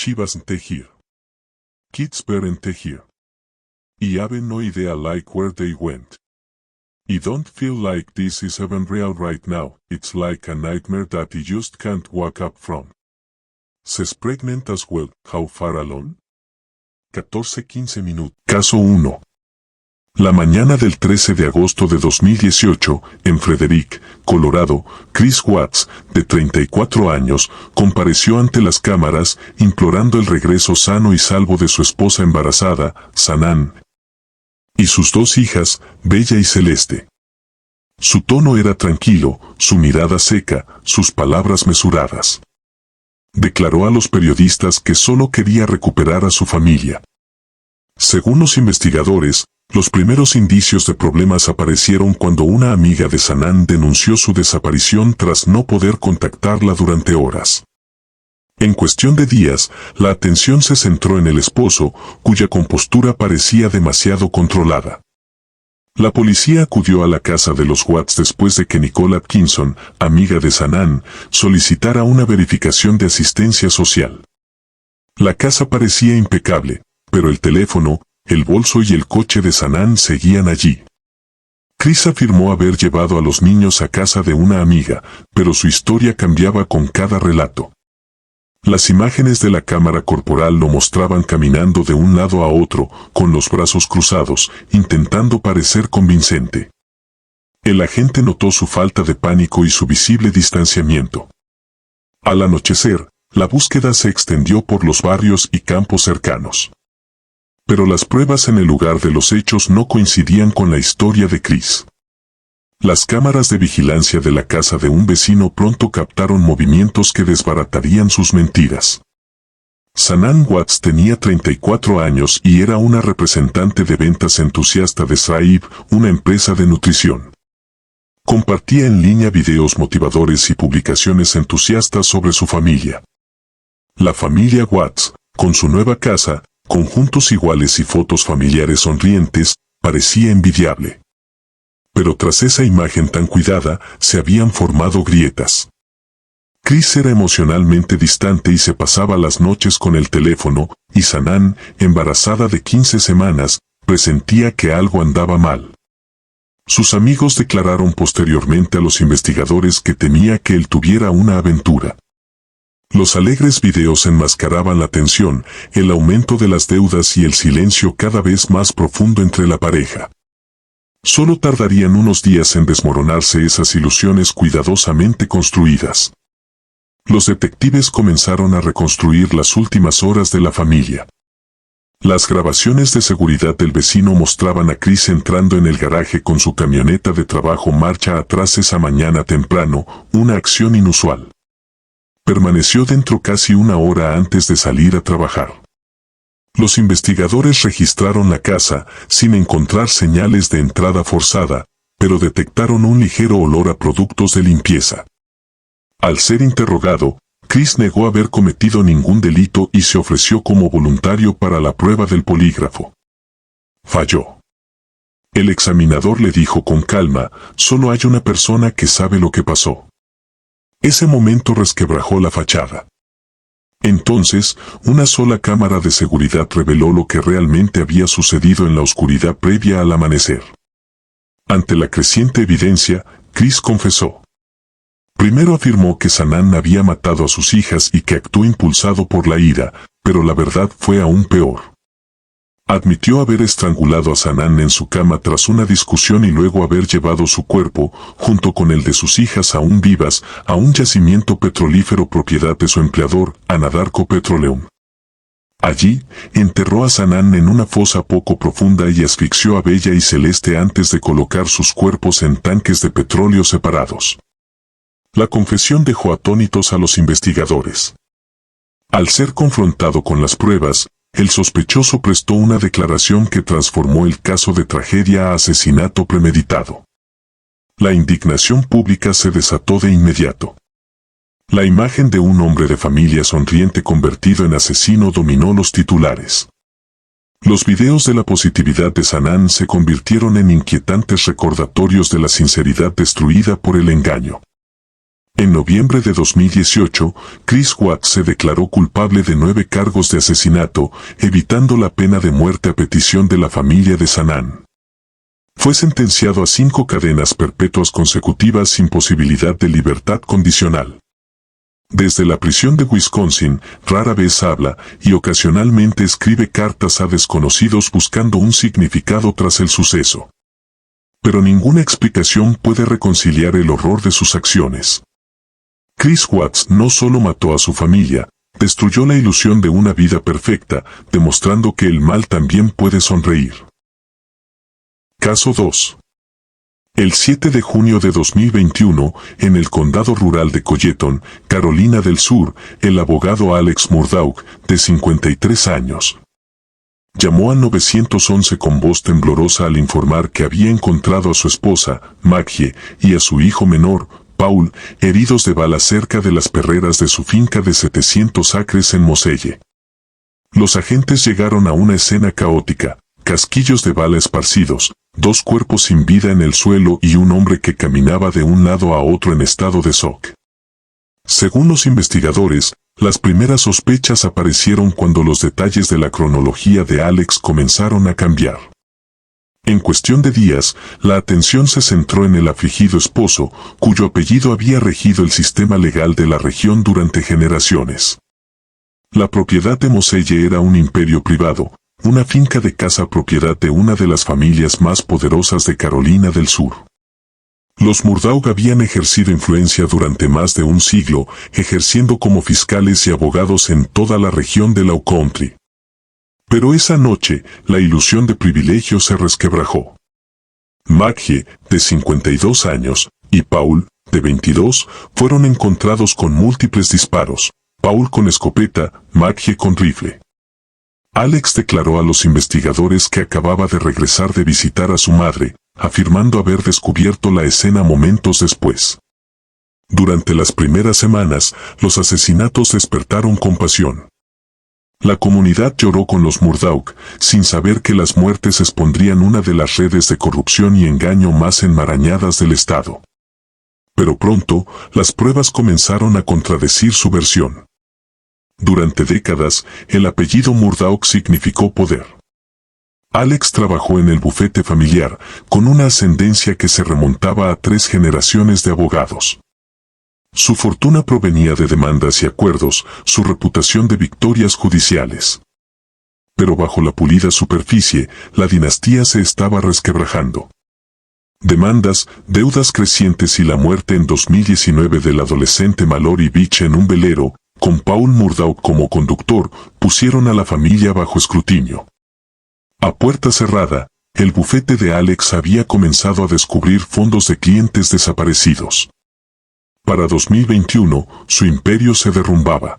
she wasn't here. Kids weren't here. I have no idea like where they went. I don't feel like this is even real right now, it's like a nightmare that I just can't wake up from. She's pregnant as well, how far along? 14-15 minutos. Caso 1. La mañana del 13 de agosto de 2018, en Frederick, Colorado, Chris Watts, de 34 años, compareció ante las cámaras, implorando el regreso sano y salvo de su esposa embarazada, Sanaan, y sus dos hijas, Bella y Celeste. Su tono era tranquilo, su mirada seca, sus palabras mesuradas. Declaró a los periodistas que solo quería recuperar a su familia. Según los investigadores, los primeros indicios de problemas aparecieron cuando una amiga de Sanaan denunció su desaparición tras no poder contactarla durante horas. En cuestión de días, la atención se centró en el esposo, cuya compostura parecía demasiado controlada. La policía acudió a la casa de los Watts después de que Nicole Atkinson, amiga de Sanaan, solicitara una verificación de asistencia social. La casa parecía impecable, pero el teléfono, el bolso y el coche de Sanaan seguían allí. Chris afirmó haber llevado a los niños a casa de una amiga, pero su historia cambiaba con cada relato. Las imágenes de la cámara corporal lo mostraban caminando de un lado a otro, con los brazos cruzados, intentando parecer convincente. El agente notó su falta de pánico y su visible distanciamiento. Al anochecer, la búsqueda se extendió por los barrios y campos cercanos. Pero las pruebas en el lugar de los hechos no coincidían con la historia de Chris. Las cámaras de vigilancia de la casa de un vecino pronto captaron movimientos que desbaratarían sus mentiras. Sanaan Watts tenía 34 años y era una representante de ventas entusiasta de Thrive, una empresa de nutrición. Compartía en línea videos motivadores y publicaciones entusiastas sobre su familia. La familia Watts, con su nueva casa, conjuntos iguales y fotos familiares sonrientes, parecía envidiable. Pero tras esa imagen tan cuidada, se habían formado grietas. Chris era emocionalmente distante y se pasaba las noches con el teléfono, y Sanaan, embarazada de 15 semanas, presentía que algo andaba mal. Sus amigos declararon posteriormente a los investigadores que temía que él tuviera una aventura. Los alegres videos enmascaraban la tensión, el aumento de las deudas y el silencio cada vez más profundo entre la pareja. Solo tardarían unos días en desmoronarse esas ilusiones cuidadosamente construidas. Los detectives comenzaron a reconstruir las últimas horas de la familia. Las grabaciones de seguridad del vecino mostraban a Chris entrando en el garaje con su camioneta de trabajo marcha atrás esa mañana temprano, una acción inusual. Permaneció dentro casi una hora antes de salir a trabajar. Los investigadores registraron la casa, sin encontrar señales de entrada forzada, pero detectaron un ligero olor a productos de limpieza. Al ser interrogado, Chris negó haber cometido ningún delito y se ofreció como voluntario para la prueba del polígrafo. Falló. El examinador le dijo con calma, solo hay una persona que sabe lo que pasó. Ese momento resquebrajó la fachada. Entonces, una sola cámara de seguridad reveló lo que realmente había sucedido en la oscuridad previa al amanecer. Ante la creciente evidencia, Chris confesó. Primero afirmó que Sanaan había matado a sus hijas y que actuó impulsado por la ira, pero la verdad fue aún peor. Admitió haber estrangulado a Sanaan en su cama tras una discusión y luego haber llevado su cuerpo, junto con el de sus hijas aún vivas, a un yacimiento petrolífero propiedad de su empleador, Anadarko Petroleum. Allí, enterró a Sanaan en una fosa poco profunda y asfixió a Bella y Celeste antes de colocar sus cuerpos en tanques de petróleo separados. La confesión dejó atónitos a los investigadores. Al ser confrontado con las pruebas, el sospechoso prestó una declaración que transformó el caso de tragedia a asesinato premeditado. La indignación pública se desató de inmediato. La imagen de un hombre de familia sonriente convertido en asesino dominó los titulares. Los videos de la positividad de Sanaan se convirtieron en inquietantes recordatorios de la sinceridad destruida por el engaño. En noviembre de 2018, Chris Watts se declaró culpable de 9 cargos de asesinato, evitando la pena de muerte a petición de la familia de Sanaan. Fue sentenciado a 5 cadenas perpetuas consecutivas sin posibilidad de libertad condicional. Desde la prisión de Wisconsin, rara vez habla y ocasionalmente escribe cartas a desconocidos buscando un significado tras el suceso. Pero ninguna explicación puede reconciliar el horror de sus acciones. Chris Watts no solo mató a su familia, destruyó la ilusión de una vida perfecta, demostrando que el mal también puede sonreír. Caso 2. El 7 de junio de 2021, en el condado rural de Colleton, Carolina del Sur, el abogado Alex Murdaugh, de 53 años, llamó al 911 con voz temblorosa al informar que había encontrado a su esposa, Maggie, y a su hijo menor, Paul, heridos de bala cerca de las perreras de su finca de 700 acres en Moselle. Los agentes llegaron a una escena caótica, casquillos de bala esparcidos, 2 cuerpos sin vida en el suelo y un hombre que caminaba de un lado a otro en estado de shock. Según los investigadores, las primeras sospechas aparecieron cuando los detalles de la cronología de Alex comenzaron a cambiar. En cuestión de días, la atención se centró en el afligido esposo, cuyo apellido había regido el sistema legal de la región durante generaciones. La propiedad de Moselle era un imperio privado, una finca de caza propiedad de una de las familias más poderosas de Carolina del Sur. Los Murdaugh habían ejercido influencia durante más de un siglo, ejerciendo como fiscales y abogados en toda la región de Low Country. Pero esa noche, la ilusión de privilegio se resquebrajó. Maggie, de 52 años, y Paul, de 22, fueron encontrados con múltiples disparos, Paul con escopeta, Maggie con rifle. Alex declaró a los investigadores que acababa de regresar de visitar a su madre, afirmando haber descubierto la escena momentos después. Durante las primeras semanas, los asesinatos despertaron compasión. La comunidad lloró con los Murdaugh, sin saber que las muertes expondrían una de las redes de corrupción y engaño más enmarañadas del Estado. Pero pronto, las pruebas comenzaron a contradecir su versión. Durante décadas, el apellido Murdaugh significó poder. Alex trabajó en el bufete familiar, con una ascendencia que se remontaba a 3 generaciones de abogados. Su fortuna provenía de demandas y acuerdos, su reputación de victorias judiciales. Pero bajo la pulida superficie, la dinastía se estaba resquebrajando. Demandas, deudas crecientes y la muerte en 2019 del adolescente Mallory Beach en un velero, con Paul Murdaugh como conductor, pusieron a la familia bajo escrutinio. A puerta cerrada, el bufete de Alex había comenzado a descubrir fondos de clientes desaparecidos. Para 2021, su imperio se derrumbaba.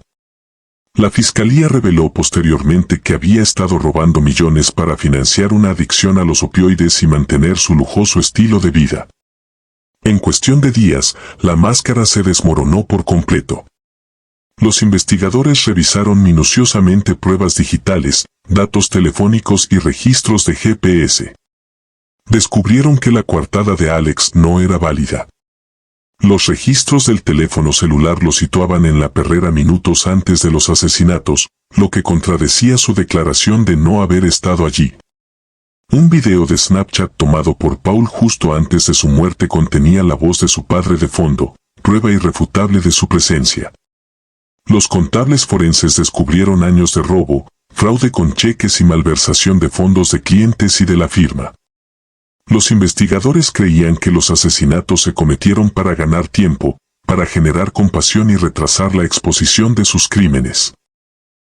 La fiscalía reveló posteriormente que había estado robando millones para financiar una adicción a los opioides y mantener su lujoso estilo de vida. En cuestión de días, la máscara se desmoronó por completo. Los investigadores revisaron minuciosamente pruebas digitales, datos telefónicos y registros de GPS. Descubrieron que la coartada de Alex no era válida. Los registros del teléfono celular lo situaban en la perrera minutos antes de los asesinatos, lo que contradecía su declaración de no haber estado allí. Un video de Snapchat tomado por Paul justo antes de su muerte contenía la voz de su padre de fondo, prueba irrefutable de su presencia. Los contables forenses descubrieron años de robo, fraude con cheques y malversación de fondos de clientes y de la firma. Los investigadores creían que los asesinatos se cometieron para ganar tiempo, para generar compasión y retrasar la exposición de sus crímenes.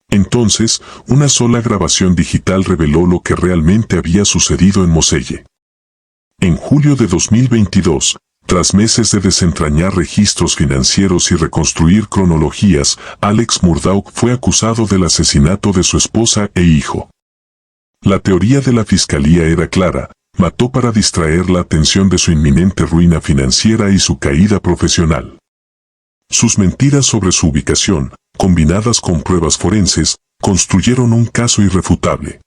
Entonces, una sola grabación digital reveló lo que realmente había sucedido en Moselle. En julio de 2022, tras meses de desentrañar registros financieros y reconstruir cronologías, Alex Murdaugh fue acusado del asesinato de su esposa e hijo. La teoría de la fiscalía era clara: mató para distraer la atención de su inminente ruina financiera y su caída profesional. Sus mentiras sobre su ubicación, combinadas con pruebas forenses, construyeron un caso irrefutable.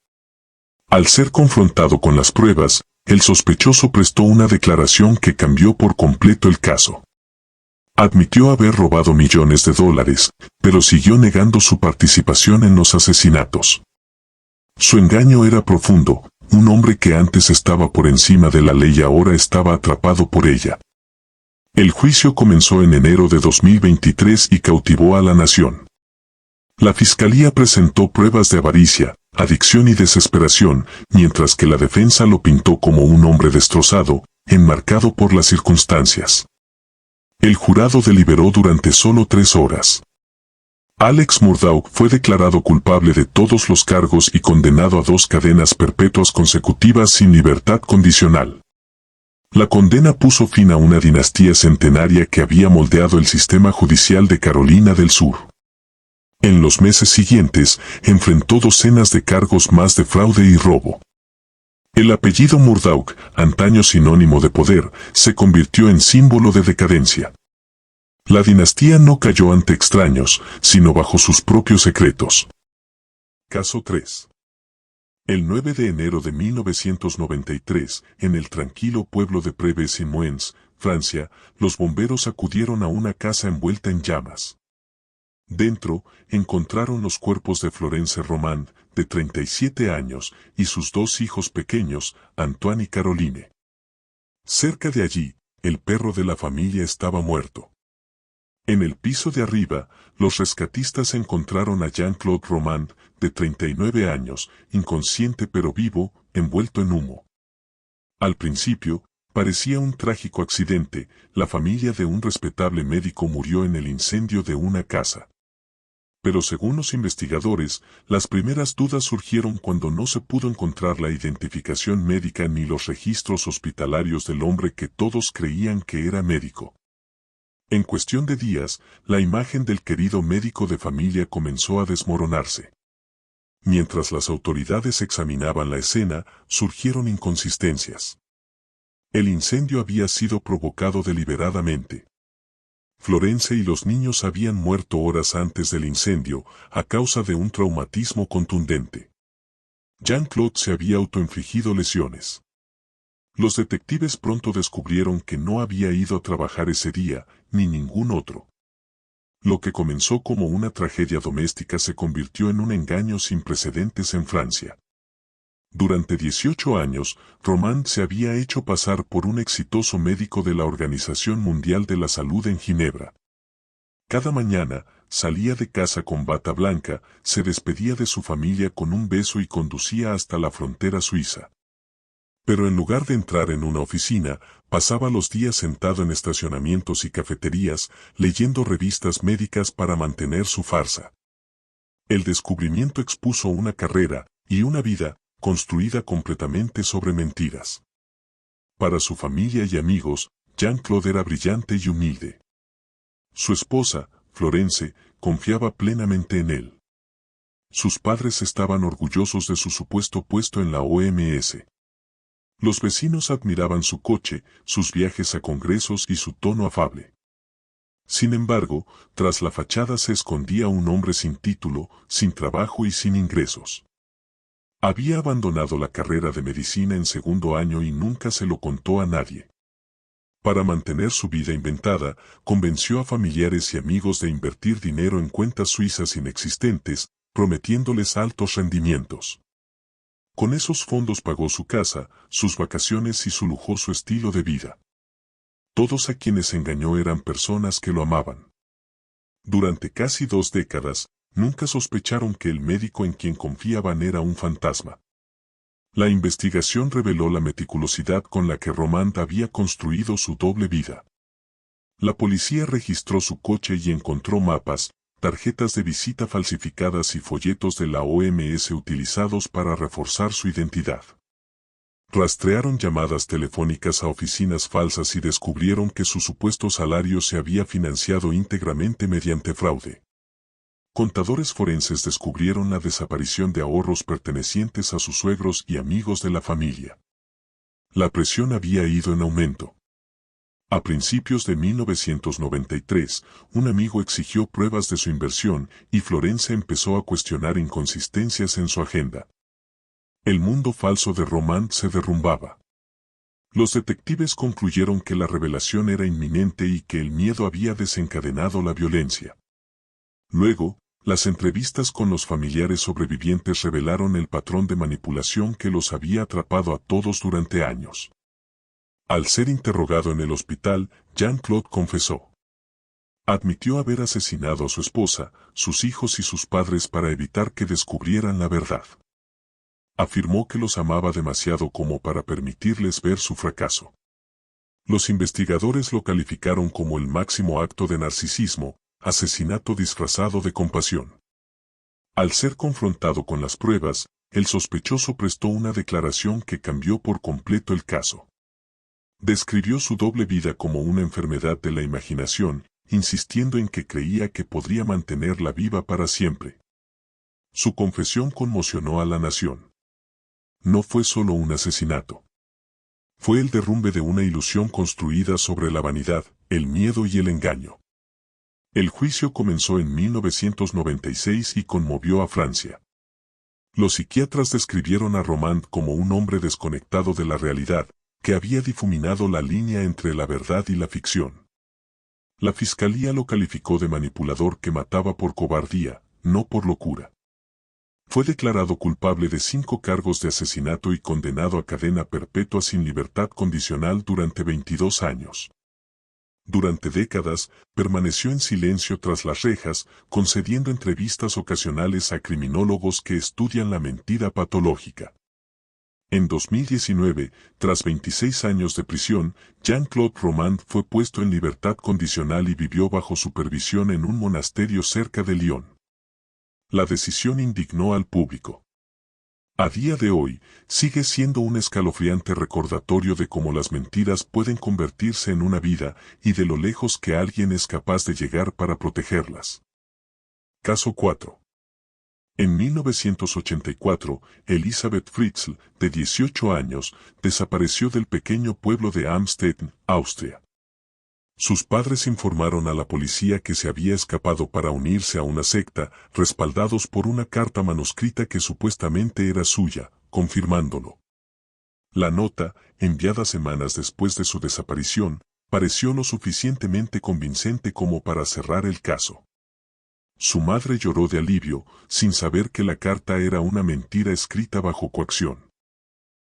Al ser confrontado con las pruebas, el sospechoso prestó una declaración que cambió por completo el caso. Admitió haber robado millones de dólares, pero siguió negando su participación en los asesinatos. Su engaño era profundo, un hombre que antes estaba por encima de la ley ahora estaba atrapado por ella. El juicio comenzó en enero de 2023 y cautivó a la nación. La fiscalía presentó pruebas de avaricia, adicción y desesperación, mientras que la defensa lo pintó como un hombre destrozado, enmarcado por las circunstancias. El jurado deliberó durante solo 3 horas. Alex Murdaugh fue declarado culpable de todos los cargos y condenado a 2 cadenas perpetuas consecutivas sin libertad condicional. La condena puso fin a una dinastía centenaria que había moldeado el sistema judicial de Carolina del Sur. En los meses siguientes, enfrentó docenas de cargos más de fraude y robo. El apellido Murdaugh, antaño sinónimo de poder, se convirtió en símbolo de decadencia. La dinastía no cayó ante extraños, sino bajo sus propios secretos. Caso 3. El 9 de enero de 1993, en el tranquilo pueblo de Prevez-en-Mouans, Francia, los bomberos acudieron a una casa envuelta en llamas. Dentro, encontraron los cuerpos de Florence Romand, de 37 años, y sus 2 hijos pequeños, Antoine y Caroline. Cerca de allí, el perro de la familia estaba muerto. En el piso de arriba, los rescatistas encontraron a Jean-Claude Romand, de 39 años, inconsciente pero vivo, envuelto en humo. Al principio, parecía un trágico accidente, la familia de un respetable médico murió en el incendio de una casa. Pero según los investigadores, las primeras dudas surgieron cuando no se pudo encontrar la identificación médica ni los registros hospitalarios del hombre que todos creían que era médico. En cuestión de días, la imagen del querido médico de familia comenzó a desmoronarse. Mientras las autoridades examinaban la escena, surgieron inconsistencias. El incendio había sido provocado deliberadamente. Florence y los niños habían muerto horas antes del incendio, a causa de un traumatismo contundente. Jean-Claude se había autoinfligido lesiones. Los detectives pronto descubrieron que no había ido a trabajar ese día, ni ningún otro. Lo que comenzó como una tragedia doméstica se convirtió en un engaño sin precedentes en Francia. Durante 18 años, Romand se había hecho pasar por un exitoso médico de la Organización Mundial de la Salud en Ginebra. Cada mañana, salía de casa con bata blanca, se despedía de su familia con un beso y conducía hasta la frontera suiza. Pero en lugar de entrar en una oficina, pasaba los días sentado en estacionamientos y cafeterías, leyendo revistas médicas para mantener su farsa. El descubrimiento expuso una carrera, y una vida, construida completamente sobre mentiras. Para su familia y amigos, Jean-Claude era brillante y humilde. Su esposa, Florence, confiaba plenamente en él. Sus padres estaban orgullosos de su supuesto puesto en la OMS. Los vecinos admiraban su coche, sus viajes a congresos y su tono afable. Sin embargo, tras la fachada se escondía un hombre sin título, sin trabajo y sin ingresos. Había abandonado la carrera de medicina en 2º año y nunca se lo contó a nadie. Para mantener su vida inventada, convenció a familiares y amigos de invertir dinero en cuentas suizas inexistentes, prometiéndoles altos rendimientos. Con esos fondos pagó su casa, sus vacaciones y su lujoso estilo de vida. Todos a quienes engañó eran personas que lo amaban. Durante casi 2 décadas, nunca sospecharon que el médico en quien confiaban era un fantasma. La investigación reveló la meticulosidad con la que Romand había construido su doble vida. La policía registró su coche y encontró mapas, tarjetas de visita falsificadas y folletos de la OMS utilizados para reforzar su identidad. Rastrearon llamadas telefónicas a oficinas falsas y descubrieron que su supuesto salario se había financiado íntegramente mediante fraude. Contadores forenses descubrieron la desaparición de ahorros pertenecientes a sus suegros y amigos de la familia. La presión había ido en aumento. A principios de 1993, un amigo exigió pruebas de su inversión y Florence empezó a cuestionar inconsistencias en su agenda. El mundo falso de Romand se derrumbaba. Los detectives concluyeron que la revelación era inminente y que el miedo había desencadenado la violencia. Luego, las entrevistas con los familiares sobrevivientes revelaron el patrón de manipulación que los había atrapado a todos durante años. Al ser interrogado en el hospital, Jean-Claude confesó. Admitió haber asesinado a su esposa, sus hijos y sus padres para evitar que descubrieran la verdad. Afirmó que los amaba demasiado como para permitirles ver su fracaso. Los investigadores lo calificaron como el máximo acto de narcisismo, asesinato disfrazado de compasión. Al ser confrontado con las pruebas, el sospechoso prestó una declaración que cambió por completo el caso. Describió su doble vida como una enfermedad de la imaginación, insistiendo en que creía que podría mantenerla viva para siempre. Su confesión conmocionó a la nación. No fue solo un asesinato. Fue el derrumbe de una ilusión construida sobre la vanidad, el miedo y el engaño. El juicio comenzó en 1996 y conmovió a Francia. Los psiquiatras describieron a Romand como un hombre desconectado de la realidad, que había difuminado la línea entre la verdad y la ficción. La fiscalía lo calificó de manipulador que mataba por cobardía, no por locura. Fue declarado culpable de 5 cargos de asesinato y condenado a cadena perpetua sin libertad condicional durante 22 años. Durante décadas, permaneció en silencio tras las rejas, concediendo entrevistas ocasionales a criminólogos que estudian la mentira patológica. En 2019, tras 26 años de prisión, Jean-Claude Romand fue puesto en libertad condicional y vivió bajo supervisión en un monasterio cerca de Lyon. La decisión indignó al público. A día de hoy, sigue siendo un escalofriante recordatorio de cómo las mentiras pueden convertirse en una vida y de lo lejos que alguien es capaz de llegar para protegerlas. Caso 4. En 1984, Elisabeth Fritzl, de 18 años, desapareció del pequeño pueblo de Amstetten, Austria. Sus padres informaron a la policía que se había escapado para unirse a una secta, respaldados por una carta manuscrita que supuestamente era suya, confirmándolo. La nota, enviada semanas después de su desaparición, pareció lo suficientemente convincente como para cerrar el caso. Su madre lloró de alivio, sin saber que la carta era una mentira escrita bajo coacción.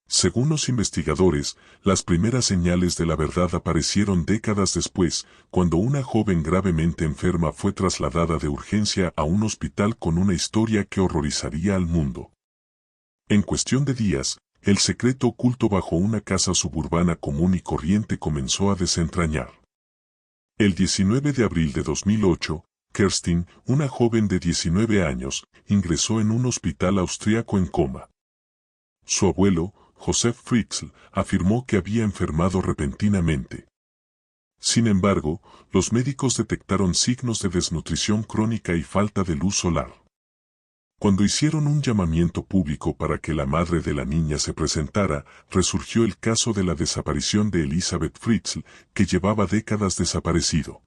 Según los investigadores, las primeras señales de la verdad aparecieron décadas después, cuando una joven gravemente enferma fue trasladada de urgencia a un hospital con una historia que horrorizaría al mundo. En cuestión de días, el secreto oculto bajo una casa suburbana común y corriente comenzó a desentrañar. El 19 de abril de 2008, Kerstin, una joven de 19 años, ingresó en un hospital austriaco en coma. Su abuelo, Josef Fritzl, afirmó que había enfermado repentinamente. Sin embargo, los médicos detectaron signos de desnutrición crónica y falta de luz solar. Cuando hicieron un llamamiento público para que la madre de la niña se presentara, resurgió el caso de la desaparición de Elisabeth Fritzl, que llevaba décadas desaparecido.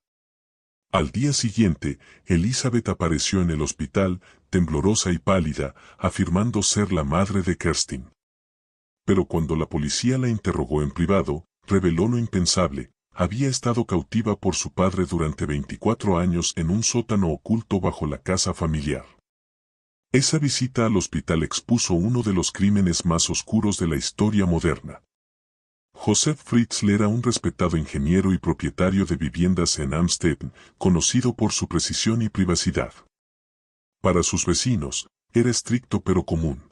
Al día siguiente, Elisabeth apareció en el hospital, temblorosa y pálida, afirmando ser la madre de Kerstin. Pero cuando la policía la interrogó en privado, reveló lo impensable: había estado cautiva por su padre durante 24 años en un sótano oculto bajo la casa familiar. Esa visita al hospital expuso uno de los crímenes más oscuros de la historia moderna. Josef Fritzl era un respetado ingeniero y propietario de viviendas en Amstetten, conocido por su precisión y privacidad. Para sus vecinos, era estricto pero común.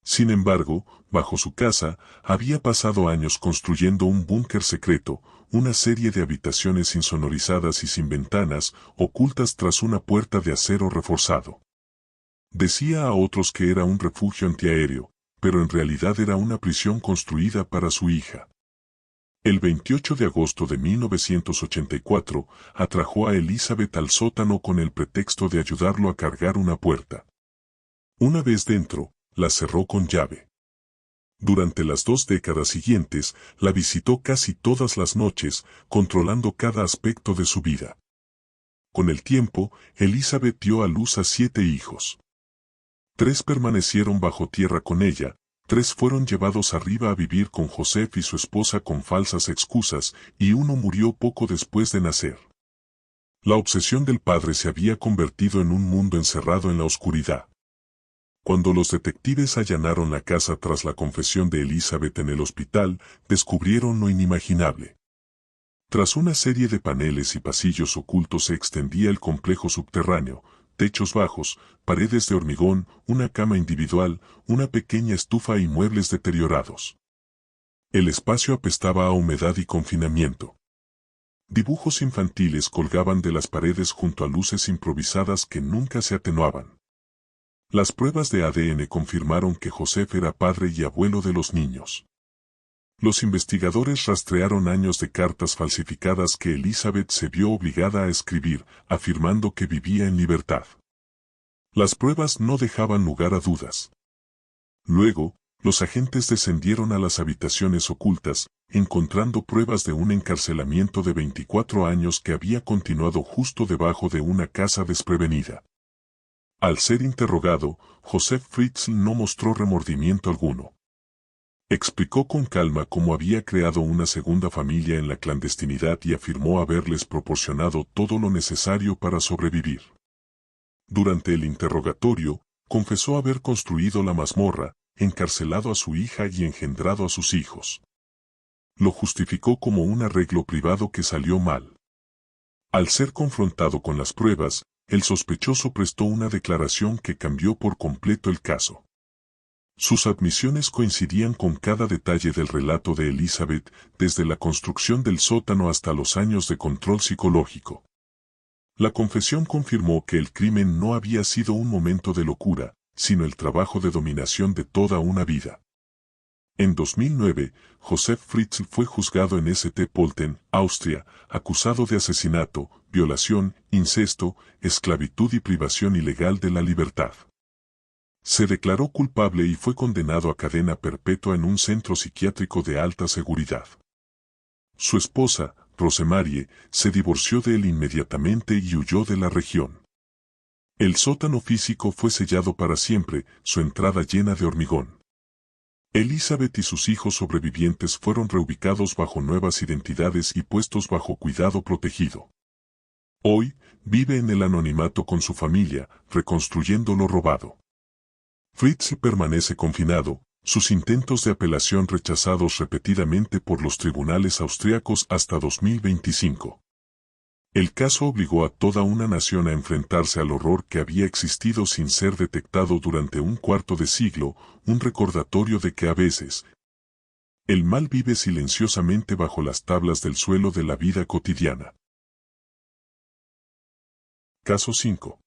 Sin embargo, bajo su casa, había pasado años construyendo un búnker secreto, una serie de habitaciones insonorizadas y sin ventanas, ocultas tras una puerta de acero reforzado. Decía a otros que era un refugio antiaéreo, pero en realidad era una prisión construida para su hija. El 28 de agosto de 1984, atrajo a Elisabeth al sótano con el pretexto de ayudarlo a cargar una puerta. Una vez dentro, la cerró con llave. Durante las 2 décadas siguientes, la visitó casi todas las noches, controlando cada aspecto de su vida. Con el tiempo, Elisabeth dio a luz a 7 hijos. 3 permanecieron bajo tierra con ella, 3 fueron llevados arriba a vivir con Joseph y su esposa con falsas excusas, y uno murió poco después de nacer. La obsesión del padre se había convertido en un mundo encerrado en la oscuridad. Cuando los detectives allanaron la casa tras la confesión de Elizabeth en el hospital, descubrieron lo inimaginable. Tras una serie de paneles y pasillos ocultos se extendía el complejo subterráneo, techos bajos, paredes de hormigón, una cama individual, una pequeña estufa y muebles deteriorados. El espacio apestaba a humedad y confinamiento. Dibujos infantiles colgaban de las paredes junto a luces improvisadas que nunca se atenuaban. Las pruebas de ADN confirmaron que Joseph era padre y abuelo de los niños. Los investigadores rastrearon años de cartas falsificadas que Elizabeth se vio obligada a escribir, afirmando que vivía en libertad. Las pruebas no dejaban lugar a dudas. Luego, los agentes descendieron a las habitaciones ocultas, encontrando pruebas de un encarcelamiento de 24 años que había continuado justo debajo de una casa desprevenida. Al ser interrogado, Joseph Fritzl no mostró remordimiento alguno. Explicó con calma cómo había creado una segunda familia en la clandestinidad y afirmó haberles proporcionado todo lo necesario para sobrevivir. Durante el interrogatorio, confesó haber construido la mazmorra, encarcelado a su hija y engendrado a sus hijos. Lo justificó como un arreglo privado que salió mal. Al ser confrontado con las pruebas, el sospechoso prestó una declaración que cambió por completo el caso. Sus admisiones coincidían con cada detalle del relato de Elizabeth, desde la construcción del sótano hasta los años de control psicológico. La confesión confirmó que el crimen no había sido un momento de locura, sino el trabajo de dominación de toda una vida. En 2009, Joseph Fritzl fue juzgado en St. Pölten, Austria, acusado de asesinato, violación, incesto, esclavitud y privación ilegal de la libertad. Se declaró culpable y fue condenado a cadena perpetua en un centro psiquiátrico de alta seguridad. Su esposa, Rosemarie, se divorció de él inmediatamente y huyó de la región. El sótano físico fue sellado para siempre, su entrada llena de hormigón. Elizabeth y sus hijos sobrevivientes fueron reubicados bajo nuevas identidades y puestos bajo cuidado protegido. Hoy, vive en el anonimato con su familia, reconstruyendo lo robado. Fritzl permanece confinado, sus intentos de apelación rechazados repetidamente por los tribunales austriacos hasta 2025. El caso obligó a toda una nación a enfrentarse al horror que había existido sin ser detectado durante un cuarto de siglo, un recordatorio de que a veces el mal vive silenciosamente bajo las tablas del suelo de la vida cotidiana. Caso 5.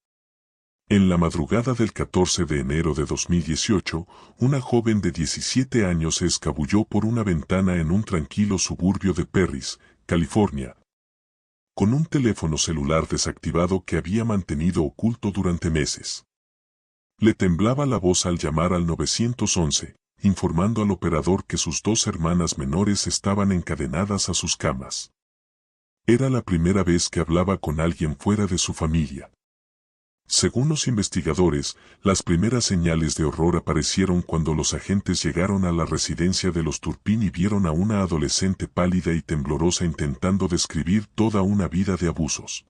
En la madrugada del 14 de enero de 2018, una joven de 17 años se escabulló por una ventana en un tranquilo suburbio de Perris, California, con un teléfono celular desactivado que había mantenido oculto durante meses. Le temblaba la voz al llamar al 911, informando al operador que sus 2 hermanas menores estaban encadenadas a sus camas. Era la primera vez que hablaba con alguien fuera de su familia. Según los investigadores, las primeras señales de horror aparecieron cuando los agentes llegaron a la residencia de los Turpin y vieron a una adolescente pálida y temblorosa intentando describir toda una vida de abusos.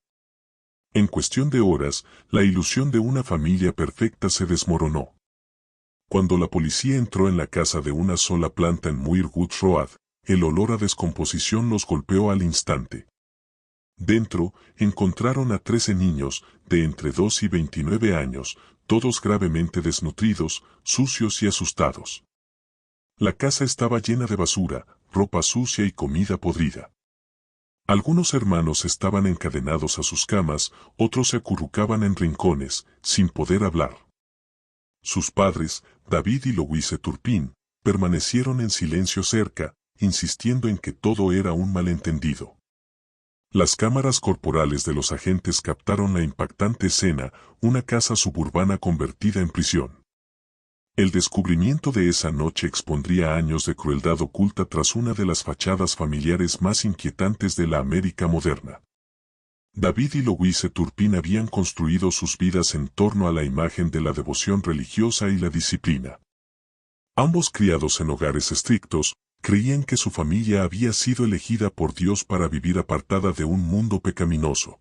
En cuestión de horas, la ilusión de una familia perfecta se desmoronó. Cuando la policía entró en la casa de una sola planta en Muir Woods Road, el olor a descomposición los golpeó al instante. Dentro, encontraron a 13 niños, de entre 2 y 29 años, todos gravemente desnutridos, sucios y asustados. La casa estaba llena de basura, ropa sucia y comida podrida. Algunos hermanos estaban encadenados a sus camas, otros se acurrucaban en rincones, sin poder hablar. Sus padres, David y Louise Turpin, permanecieron en silencio cerca, insistiendo en que todo era un malentendido. Las cámaras corporales de los agentes captaron la impactante escena, una casa suburbana convertida en prisión. El descubrimiento de esa noche expondría años de crueldad oculta tras una de las fachadas familiares más inquietantes de la América moderna. David y Louise Turpin habían construido sus vidas en torno a la imagen de la devoción religiosa y la disciplina. Ambos criados en hogares estrictos, creían que su familia había sido elegida por Dios para vivir apartada de un mundo pecaminoso.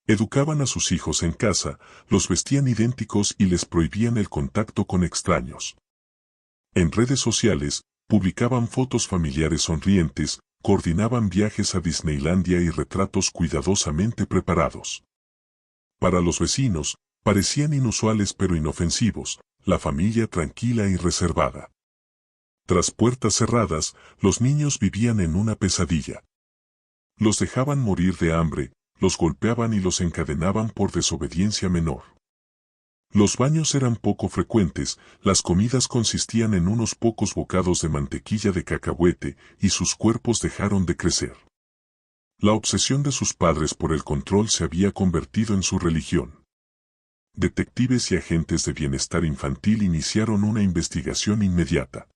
Educaban a sus hijos en casa, los vestían idénticos y les prohibían el contacto con extraños. En redes sociales, publicaban fotos familiares sonrientes, coordinaban viajes a Disneylandia y retratos cuidadosamente preparados. Para los vecinos, parecían inusuales pero inofensivos, la familia tranquila y reservada. Tras puertas cerradas, los niños vivían en una pesadilla. Los dejaban morir de hambre, los golpeaban y los encadenaban por desobediencia menor. Los baños eran poco frecuentes, las comidas consistían en unos pocos bocados de mantequilla de cacahuete y sus cuerpos dejaron de crecer. La obsesión de sus padres por el control se había convertido en su religión. Detectives y agentes de bienestar infantil iniciaron una investigación inmediata.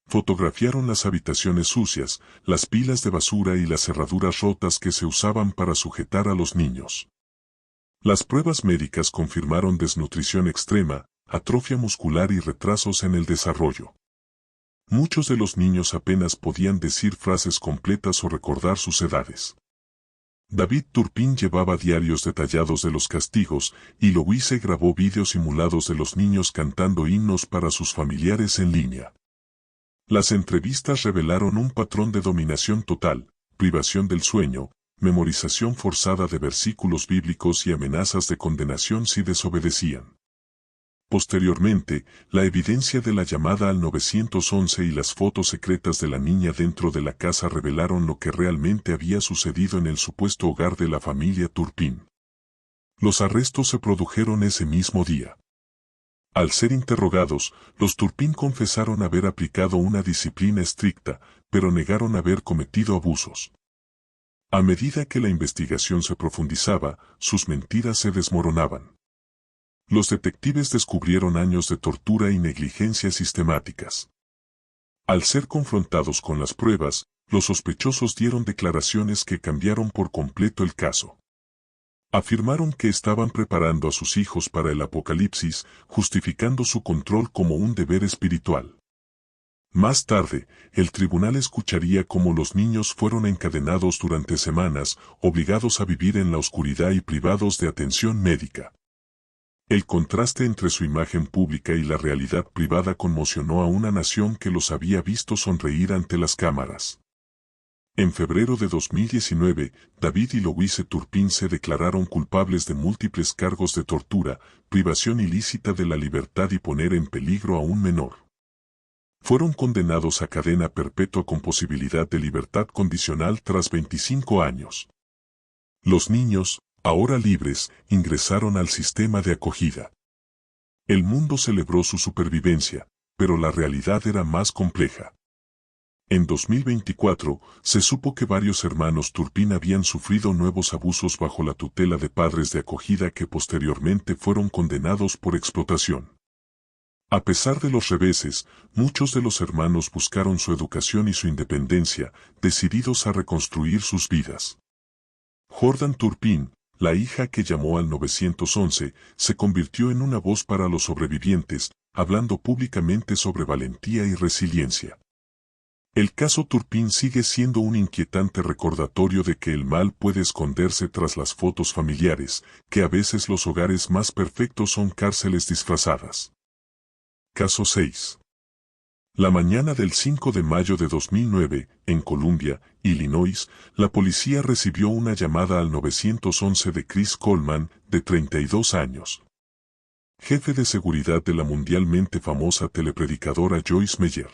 Fotografiaron las habitaciones sucias, las pilas de basura y las cerraduras rotas que se usaban para sujetar a los niños. Las pruebas médicas confirmaron desnutrición extrema, atrofia muscular y retrasos en el desarrollo. Muchos de los niños apenas podían decir frases completas o recordar sus edades. David Turpin llevaba diarios detallados de los castigos y Louise grabó vídeos simulados de los niños cantando himnos para sus familiares en línea. Las entrevistas revelaron un patrón de dominación total, privación del sueño, memorización forzada de versículos bíblicos y amenazas de condenación si desobedecían. Posteriormente, la evidencia de la llamada al 911 y las fotos secretas de la niña dentro de la casa revelaron lo que realmente había sucedido en el supuesto hogar de la familia Turpin. Los arrestos se produjeron ese mismo día. Al ser interrogados, los Turpin confesaron haber aplicado una disciplina estricta, pero negaron haber cometido abusos. A medida que la investigación se profundizaba, sus mentiras se desmoronaban. Los detectives descubrieron años de tortura y negligencia sistemáticas. Al ser confrontados con las pruebas, los sospechosos dieron declaraciones que cambiaron por completo el caso. Afirmaron que estaban preparando a sus hijos para el apocalipsis, justificando su control como un deber espiritual. Más tarde, el tribunal escucharía cómo los niños fueron encadenados durante semanas, obligados a vivir en la oscuridad y privados de atención médica. El contraste entre su imagen pública y la realidad privada conmocionó a una nación que los había visto sonreír ante las cámaras. En febrero de 2019, David y Louise Turpin se declararon culpables de múltiples cargos de tortura, privación ilícita de la libertad y poner en peligro a un menor. Fueron condenados a cadena perpetua con posibilidad de libertad condicional tras 25 años. Los niños, ahora libres, ingresaron al sistema de acogida. El mundo celebró su supervivencia, pero la realidad era más compleja. En 2024, se supo que varios hermanos Turpin habían sufrido nuevos abusos bajo la tutela de padres de acogida que posteriormente fueron condenados por explotación. A pesar de los reveses, muchos de los hermanos buscaron su educación y su independencia, decididos a reconstruir sus vidas. Jordan Turpin, la hija que llamó al 911, se convirtió en una voz para los sobrevivientes, hablando públicamente sobre valentía y resiliencia. El caso Turpin sigue siendo un inquietante recordatorio de que el mal puede esconderse tras las fotos familiares, que a veces los hogares más perfectos son cárceles disfrazadas. Caso 6. La mañana del 5 de mayo de 2009, en Columbia, Illinois, la policía recibió una llamada al 911 de Chris Coleman, de 32 años. Jefe de seguridad de la mundialmente famosa telepredicadora Joyce Meyer.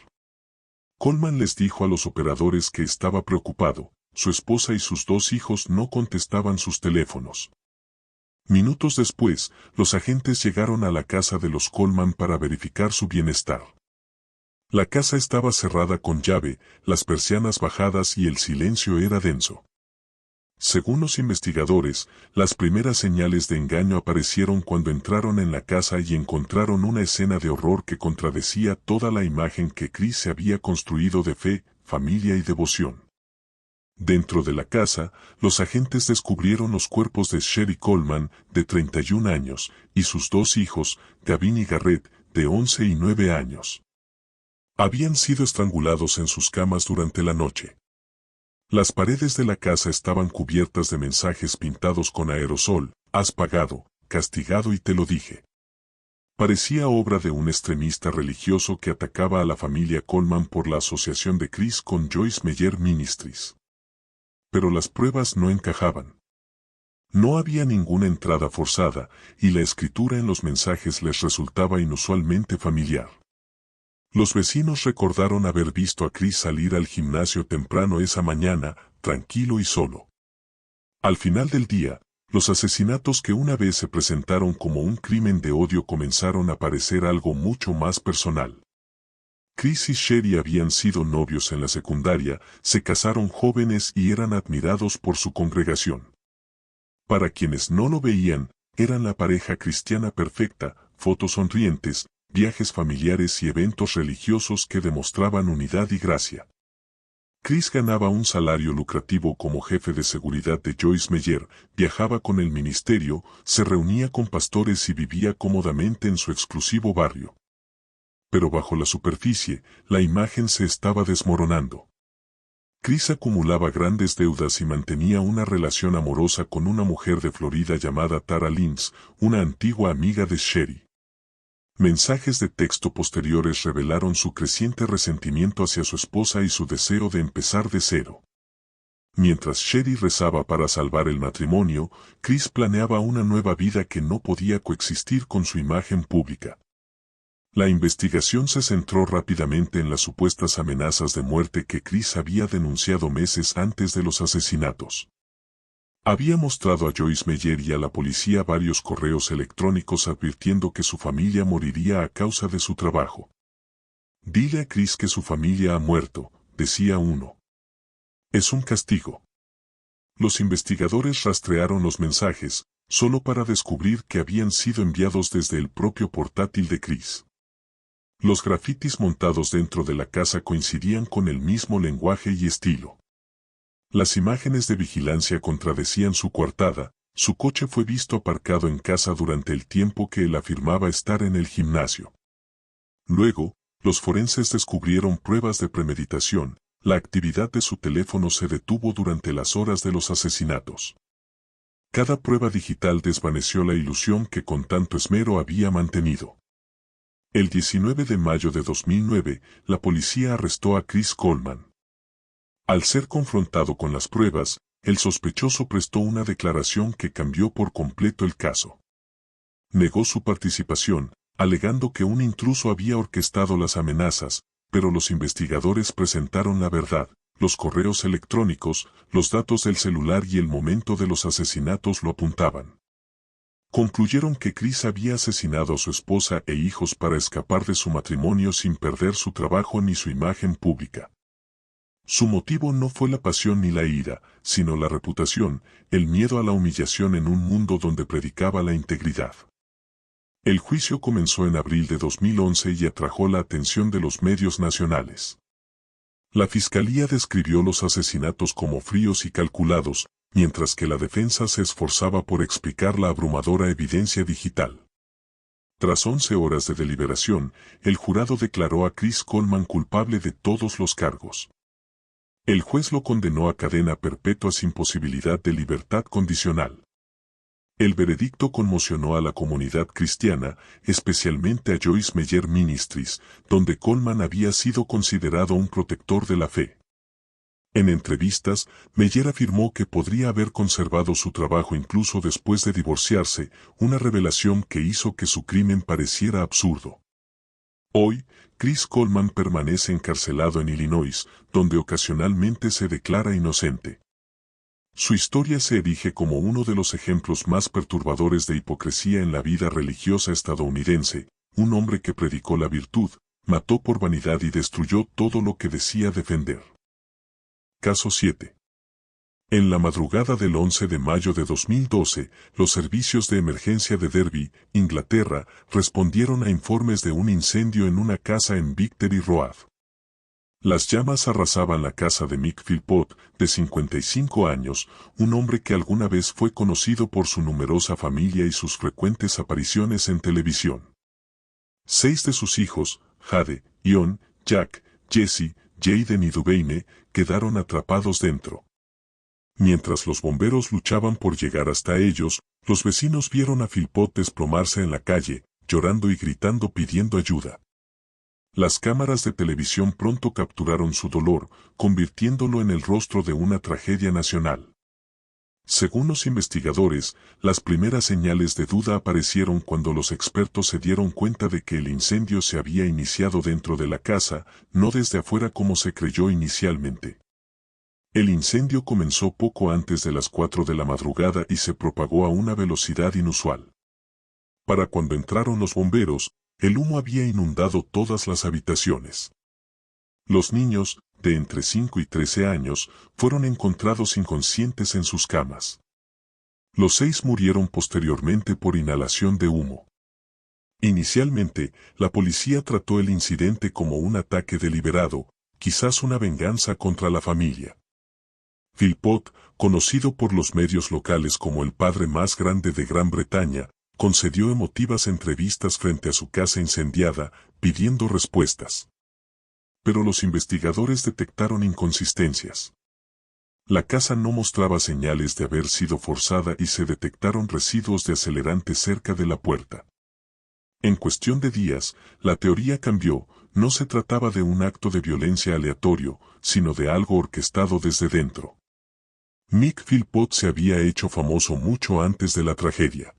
Coleman les dijo a los operadores que estaba preocupado, su esposa y sus 2 hijos no contestaban sus teléfonos. Minutos después, los agentes llegaron a la casa de los Coleman para verificar su bienestar. La casa estaba cerrada con llave, las persianas bajadas y el silencio era denso. Según los investigadores, las primeras señales de engaño aparecieron cuando entraron en la casa y encontraron una escena de horror que contradecía toda la imagen que Chris se había construido de fe, familia y devoción. Dentro de la casa, los agentes descubrieron los cuerpos de Sherry Coleman, de 31 años, y sus 2 hijos, Gavin y Garrett, de 11 y 9 años. Habían sido estrangulados en sus camas durante la noche. Las paredes de la casa estaban cubiertas de mensajes pintados con aerosol: has pagado, castigado y te lo dije. Parecía obra de un extremista religioso que atacaba a la familia Coleman por la asociación de Chris con Joyce Meyer Ministries. Pero las pruebas no encajaban. No había ninguna entrada forzada, y la escritura en los mensajes les resultaba inusualmente familiar. Los vecinos recordaron haber visto a Chris salir al gimnasio temprano esa mañana, tranquilo y solo. Al final del día, los asesinatos que una vez se presentaron como un crimen de odio comenzaron a parecer algo mucho más personal. Chris y Sherry habían sido novios en la secundaria, se casaron jóvenes y eran admirados por su congregación. Para quienes no lo veían, eran la pareja cristiana perfecta: fotos sonrientes, viajes familiares y eventos religiosos que demostraban unidad y gracia. Chris ganaba un salario lucrativo como jefe de seguridad de Joyce Meyer, viajaba con el ministerio, se reunía con pastores y vivía cómodamente en su exclusivo barrio. Pero bajo la superficie, la imagen se estaba desmoronando. Chris acumulaba grandes deudas y mantenía una relación amorosa con una mujer de Florida llamada Tara Lynch, una antigua amiga de Sherry. Mensajes de texto posteriores revelaron su creciente resentimiento hacia su esposa y su deseo de empezar de cero. Mientras Sherry rezaba para salvar el matrimonio, Chris planeaba una nueva vida que no podía coexistir con su imagen pública. La investigación se centró rápidamente en las supuestas amenazas de muerte que Chris había denunciado meses antes de los asesinatos. Había mostrado a Joyce Meyer y a la policía varios correos electrónicos advirtiendo que su familia moriría a causa de su trabajo. Dile a Chris que su familia ha muerto, decía uno. Es un castigo. Los investigadores rastrearon los mensajes, solo para descubrir que habían sido enviados desde el propio portátil de Chris. Los grafitis montados dentro de la casa coincidían con el mismo lenguaje y estilo. Las imágenes de vigilancia contradecían su coartada: su coche fue visto aparcado en casa durante el tiempo que él afirmaba estar en el gimnasio. Luego, los forenses descubrieron pruebas de premeditación: la actividad de su teléfono se detuvo durante las horas de los asesinatos. Cada prueba digital desvaneció la ilusión que con tanto esmero había mantenido. El 19 de mayo de 2009, la policía arrestó a Chris Coleman. Al ser confrontado con las pruebas, el sospechoso prestó una declaración que cambió por completo el caso. Negó su participación, alegando que un intruso había orquestado las amenazas, pero los investigadores presentaron la verdad: los correos electrónicos, los datos del celular y el momento de los asesinatos lo apuntaban. Concluyeron que Chris había asesinado a su esposa e hijos para escapar de su matrimonio sin perder su trabajo ni su imagen pública. Su motivo no fue la pasión ni la ira, sino la reputación, el miedo a la humillación en un mundo donde predicaba la integridad. El juicio comenzó en abril de 2011 y atrajo la atención de los medios nacionales. La fiscalía describió los asesinatos como fríos y calculados, mientras que la defensa se esforzaba por explicar la abrumadora evidencia digital. Tras 11 horas de deliberación, el jurado declaró a Chris Coleman culpable de todos los cargos. El juez lo condenó a cadena perpetua sin posibilidad de libertad condicional. El veredicto conmocionó a la comunidad cristiana, especialmente a Joyce Meyer Ministries, donde Coleman había sido considerado un protector de la fe. En entrevistas, Meyer afirmó que podría haber conservado su trabajo incluso después de divorciarse, una revelación que hizo que su crimen pareciera absurdo. Hoy, Chris Coleman permanece encarcelado en Illinois, donde ocasionalmente se declara inocente. Su historia se erige como uno de los ejemplos más perturbadores de hipocresía en la vida religiosa estadounidense: un hombre que predicó la virtud, mató por vanidad y destruyó todo lo que decía defender. Caso 7. En la madrugada del 11 de mayo de 2012, los servicios de emergencia de Derby, Inglaterra, respondieron a informes de un incendio en una casa en Victory Road. Las llamas arrasaban la casa de Mick Philpott, de 55 años, un hombre que alguna vez fue conocido por su numerosa familia y sus frecuentes apariciones en televisión. 6 de sus hijos, Jade, Ion, Jack, Jesse, Jaden y Dwayne quedaron atrapados dentro. Mientras los bomberos luchaban por llegar hasta ellos, los vecinos vieron a Philpott desplomarse en la calle, llorando y gritando pidiendo ayuda. Las cámaras de televisión pronto capturaron su dolor, convirtiéndolo en el rostro de una tragedia nacional. Según los investigadores, las primeras señales de duda aparecieron cuando los expertos se dieron cuenta de que el incendio se había iniciado dentro de la casa, no desde afuera como se creyó inicialmente. El incendio comenzó poco antes de las 4 de la madrugada y se propagó a una velocidad inusual. Para cuando entraron los bomberos, el humo había inundado todas las habitaciones. Los niños, de entre 5 y 13 años, fueron encontrados inconscientes en sus camas. Los 6 murieron posteriormente por inhalación de humo. Inicialmente, la policía trató el incidente como un ataque deliberado, quizás una venganza contra la familia. Philpott, conocido por los medios locales como el padre más grande de Gran Bretaña, concedió emotivas entrevistas frente a su casa incendiada, pidiendo respuestas. Pero los investigadores detectaron inconsistencias. La casa no mostraba señales de haber sido forzada y se detectaron residuos de acelerante cerca de la puerta. En cuestión de días, la teoría cambió, no se trataba de un acto de violencia aleatorio, sino de algo orquestado desde dentro. Mick Philpott se había hecho famoso mucho antes de la tragedia.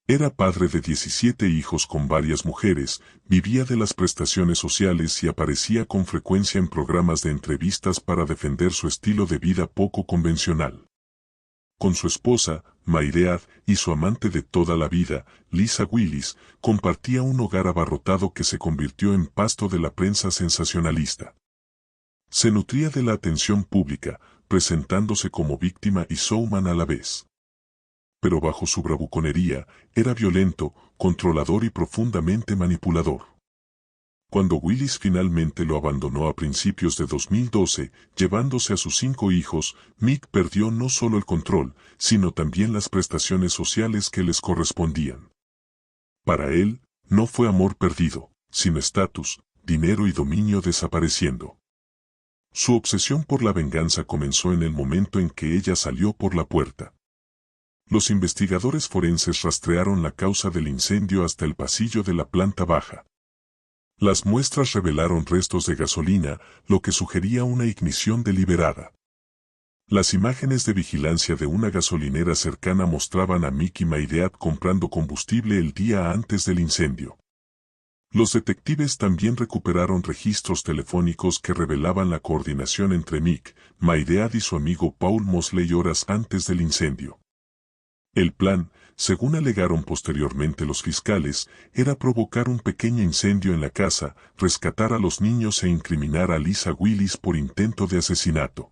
Era padre de 17 hijos con varias mujeres, vivía de las prestaciones sociales y aparecía con frecuencia en programas de entrevistas para defender su estilo de vida poco convencional. Con su esposa, Mairead, y su amante de toda la vida, Lisa Willis, compartía un hogar abarrotado que se convirtió en pasto de la prensa sensacionalista. Se nutría de la atención pública, presentándose como víctima y showman a la vez. Pero bajo su bravuconería, era violento, controlador y profundamente manipulador. Cuando Willis finalmente lo abandonó a principios de 2012, llevándose a sus 5 hijos, Mick perdió no solo el control, sino también las prestaciones sociales que les correspondían. Para él, no fue amor perdido, sino estatus, dinero y dominio desapareciendo. Su obsesión por la venganza comenzó en el momento en que ella salió por la puerta. Los investigadores forenses rastrearon la causa del incendio hasta el pasillo de la planta baja. Las muestras revelaron restos de gasolina, lo que sugería una ignición deliberada. Las imágenes de vigilancia de una gasolinera cercana mostraban a Mick y Mairead comprando combustible el día antes del incendio. Los detectives también recuperaron registros telefónicos que revelaban la coordinación entre Mick, Mairead y su amigo Paul Mosley horas antes del incendio. El plan, según alegaron posteriormente los fiscales, era provocar un pequeño incendio en la casa, rescatar a los niños e incriminar a Lisa Willis por intento de asesinato.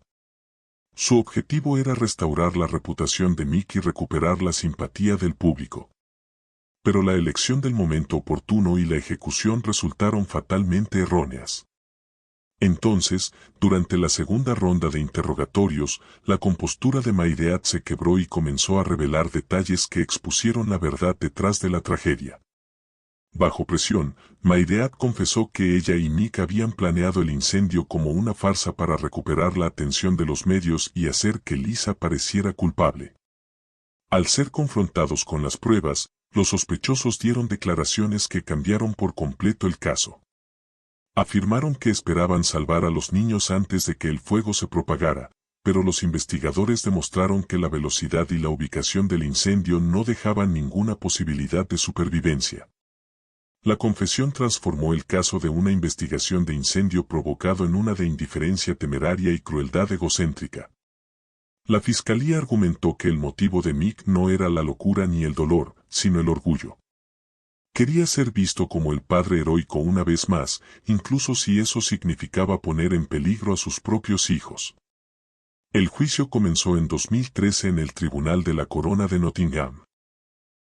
Su objetivo era restaurar la reputación de Mick y recuperar la simpatía del público. Pero la elección del momento oportuno y la ejecución resultaron fatalmente erróneas. Entonces, durante la segunda ronda de interrogatorios, la compostura de Mairead se quebró y comenzó a revelar detalles que expusieron la verdad detrás de la tragedia. Bajo presión, Mairead confesó que ella y Mick habían planeado el incendio como una farsa para recuperar la atención de los medios y hacer que Lisa pareciera culpable. Al ser confrontados con las pruebas, los sospechosos dieron declaraciones que cambiaron por completo el caso. Afirmaron que esperaban salvar a los niños antes de que el fuego se propagara, pero los investigadores demostraron que la velocidad y la ubicación del incendio no dejaban ninguna posibilidad de supervivencia. La confesión transformó el caso de una investigación de incendio provocado en una de indiferencia temeraria y crueldad egocéntrica. La fiscalía argumentó que el motivo de Mick no era la locura ni el dolor, sino el orgullo. Quería ser visto como el padre heroico una vez más, incluso si eso significaba poner en peligro a sus propios hijos. El juicio comenzó en 2013 en el Tribunal de la Corona de Nottingham.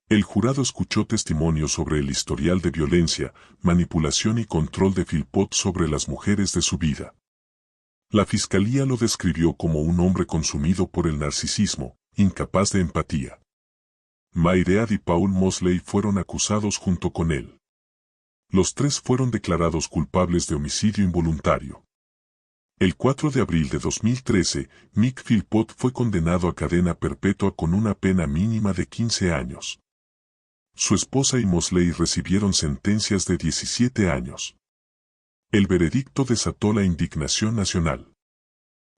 El jurado escuchó testimonios sobre el historial de violencia, manipulación y control de Philpott sobre las mujeres de su vida. La fiscalía lo describió como un hombre consumido por el narcisismo, incapaz de empatía. Mairead y Paul Mosley fueron acusados junto con él. Los tres fueron declarados culpables de homicidio involuntario. El 4 de abril de 2013, Mick Philpott fue condenado a cadena perpetua con una pena mínima de 15 años. Su esposa y Mosley recibieron sentencias de 17 años. El veredicto desató la indignación nacional.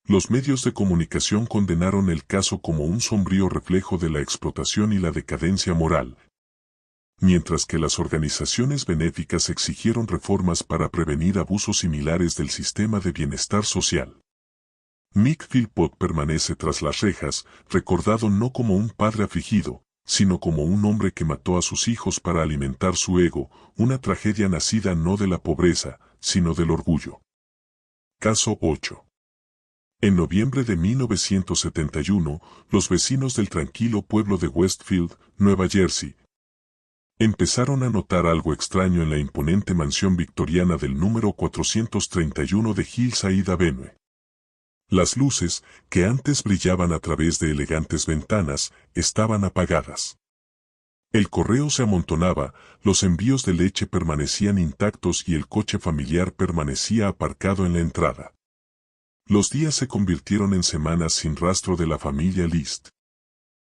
Los medios de comunicación condenaron el caso como un sombrío reflejo de la explotación y la decadencia moral, mientras que las organizaciones benéficas exigieron reformas para prevenir abusos similares del sistema de bienestar social. Mick Philpott permanece tras las rejas, recordado no como un padre afligido, sino como un hombre que mató a sus hijos para alimentar su ego, una tragedia nacida no de la pobreza, sino del orgullo. Caso 8. En noviembre de 1971, los vecinos del tranquilo pueblo de Westfield, Nueva Jersey, empezaron a notar algo extraño en la imponente mansión victoriana del número 431 de Hillside Avenue. Las luces, que antes brillaban a través de elegantes ventanas, estaban apagadas. El correo se amontonaba, los envíos de leche permanecían intactos y el coche familiar permanecía aparcado en la entrada. Los días se convirtieron en semanas sin rastro de la familia List.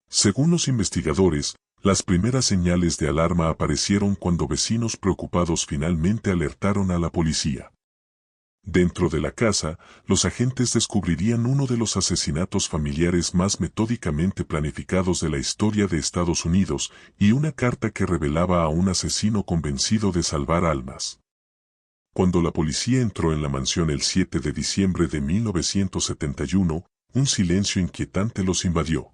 Según los investigadores, las primeras señales de alarma aparecieron cuando vecinos preocupados finalmente alertaron a la policía. Dentro de la casa, los agentes descubrirían uno de los asesinatos familiares más metódicamente planificados de la historia de Estados Unidos y una carta que revelaba a un asesino convencido de salvar almas. Cuando la policía entró en la mansión el 7 de diciembre de 1971, un silencio inquietante los invadió.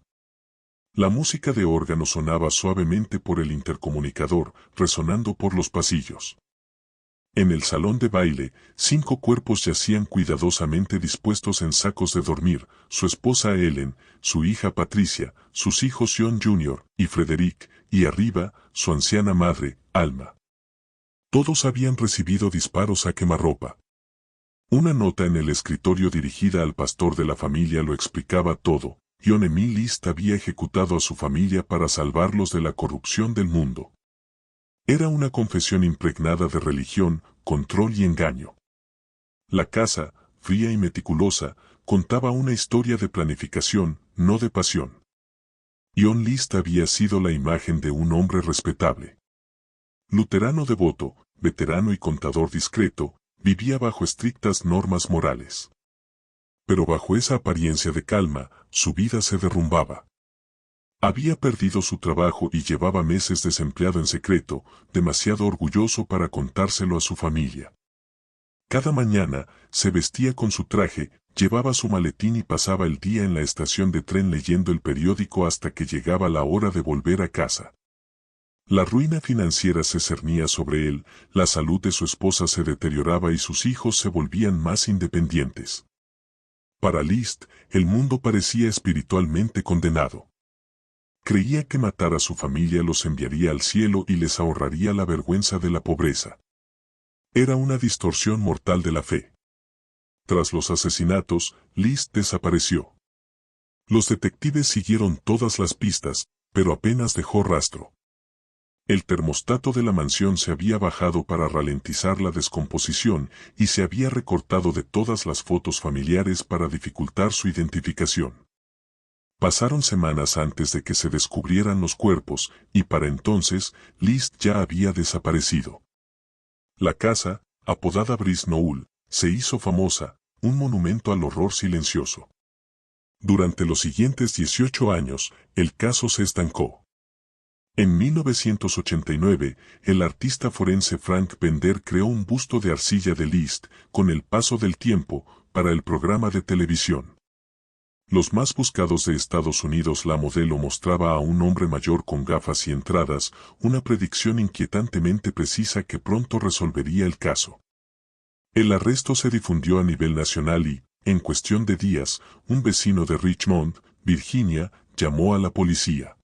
La música de órgano sonaba suavemente por el intercomunicador, resonando por los pasillos. En el salón de baile, 5 cuerpos yacían cuidadosamente dispuestos en sacos de dormir, su esposa Ellen, su hija Patricia, sus hijos John Jr. y Frederick, y arriba, su anciana madre, Alma. Todos habían recibido disparos a quemarropa. Una nota en el escritorio dirigida al pastor de la familia lo explicaba todo. John Emil List había ejecutado a su familia para salvarlos de la corrupción del mundo. Era una confesión impregnada de religión, control y engaño. La casa, fría y meticulosa, contaba una historia de planificación, no de pasión. John List había sido la imagen de un hombre respetable. Luterano devoto, veterano y contador discreto, vivía bajo estrictas normas morales. Pero bajo esa apariencia de calma, su vida se derrumbaba. Había perdido su trabajo y llevaba meses desempleado en secreto, demasiado orgulloso para contárselo a su familia. Cada mañana, se vestía con su traje, llevaba su maletín y pasaba el día en la estación de tren leyendo el periódico hasta que llegaba la hora de volver a casa. La ruina financiera se cernía sobre él, la salud de su esposa se deterioraba y sus hijos se volvían más independientes. Para List, el mundo parecía espiritualmente condenado. Creía que matar a su familia los enviaría al cielo y les ahorraría la vergüenza de la pobreza. Era una distorsión mortal de la fe. Tras los asesinatos, List desapareció. Los detectives siguieron todas las pistas, pero apenas dejó rastro. El termostato de la mansión se había bajado para ralentizar la descomposición y se había recortado de todas las fotos familiares para dificultar su identificación. Pasaron semanas antes de que se descubrieran los cuerpos, y para entonces, List ya había desaparecido. La casa, apodada Brice Knoll, se hizo famosa, un monumento al horror silencioso. Durante los siguientes 18 años, el caso se estancó. En 1989, el artista forense Frank Bender creó un busto de arcilla de List, con el paso del tiempo, para el programa de televisión. Los más buscados de Estados Unidos. La modelo mostraba a un hombre mayor con gafas y entradas, una predicción inquietantemente precisa que pronto resolvería el caso. El arresto se difundió a nivel nacional y, en cuestión de días, un vecino de Richmond, Virginia, llamó a la policía.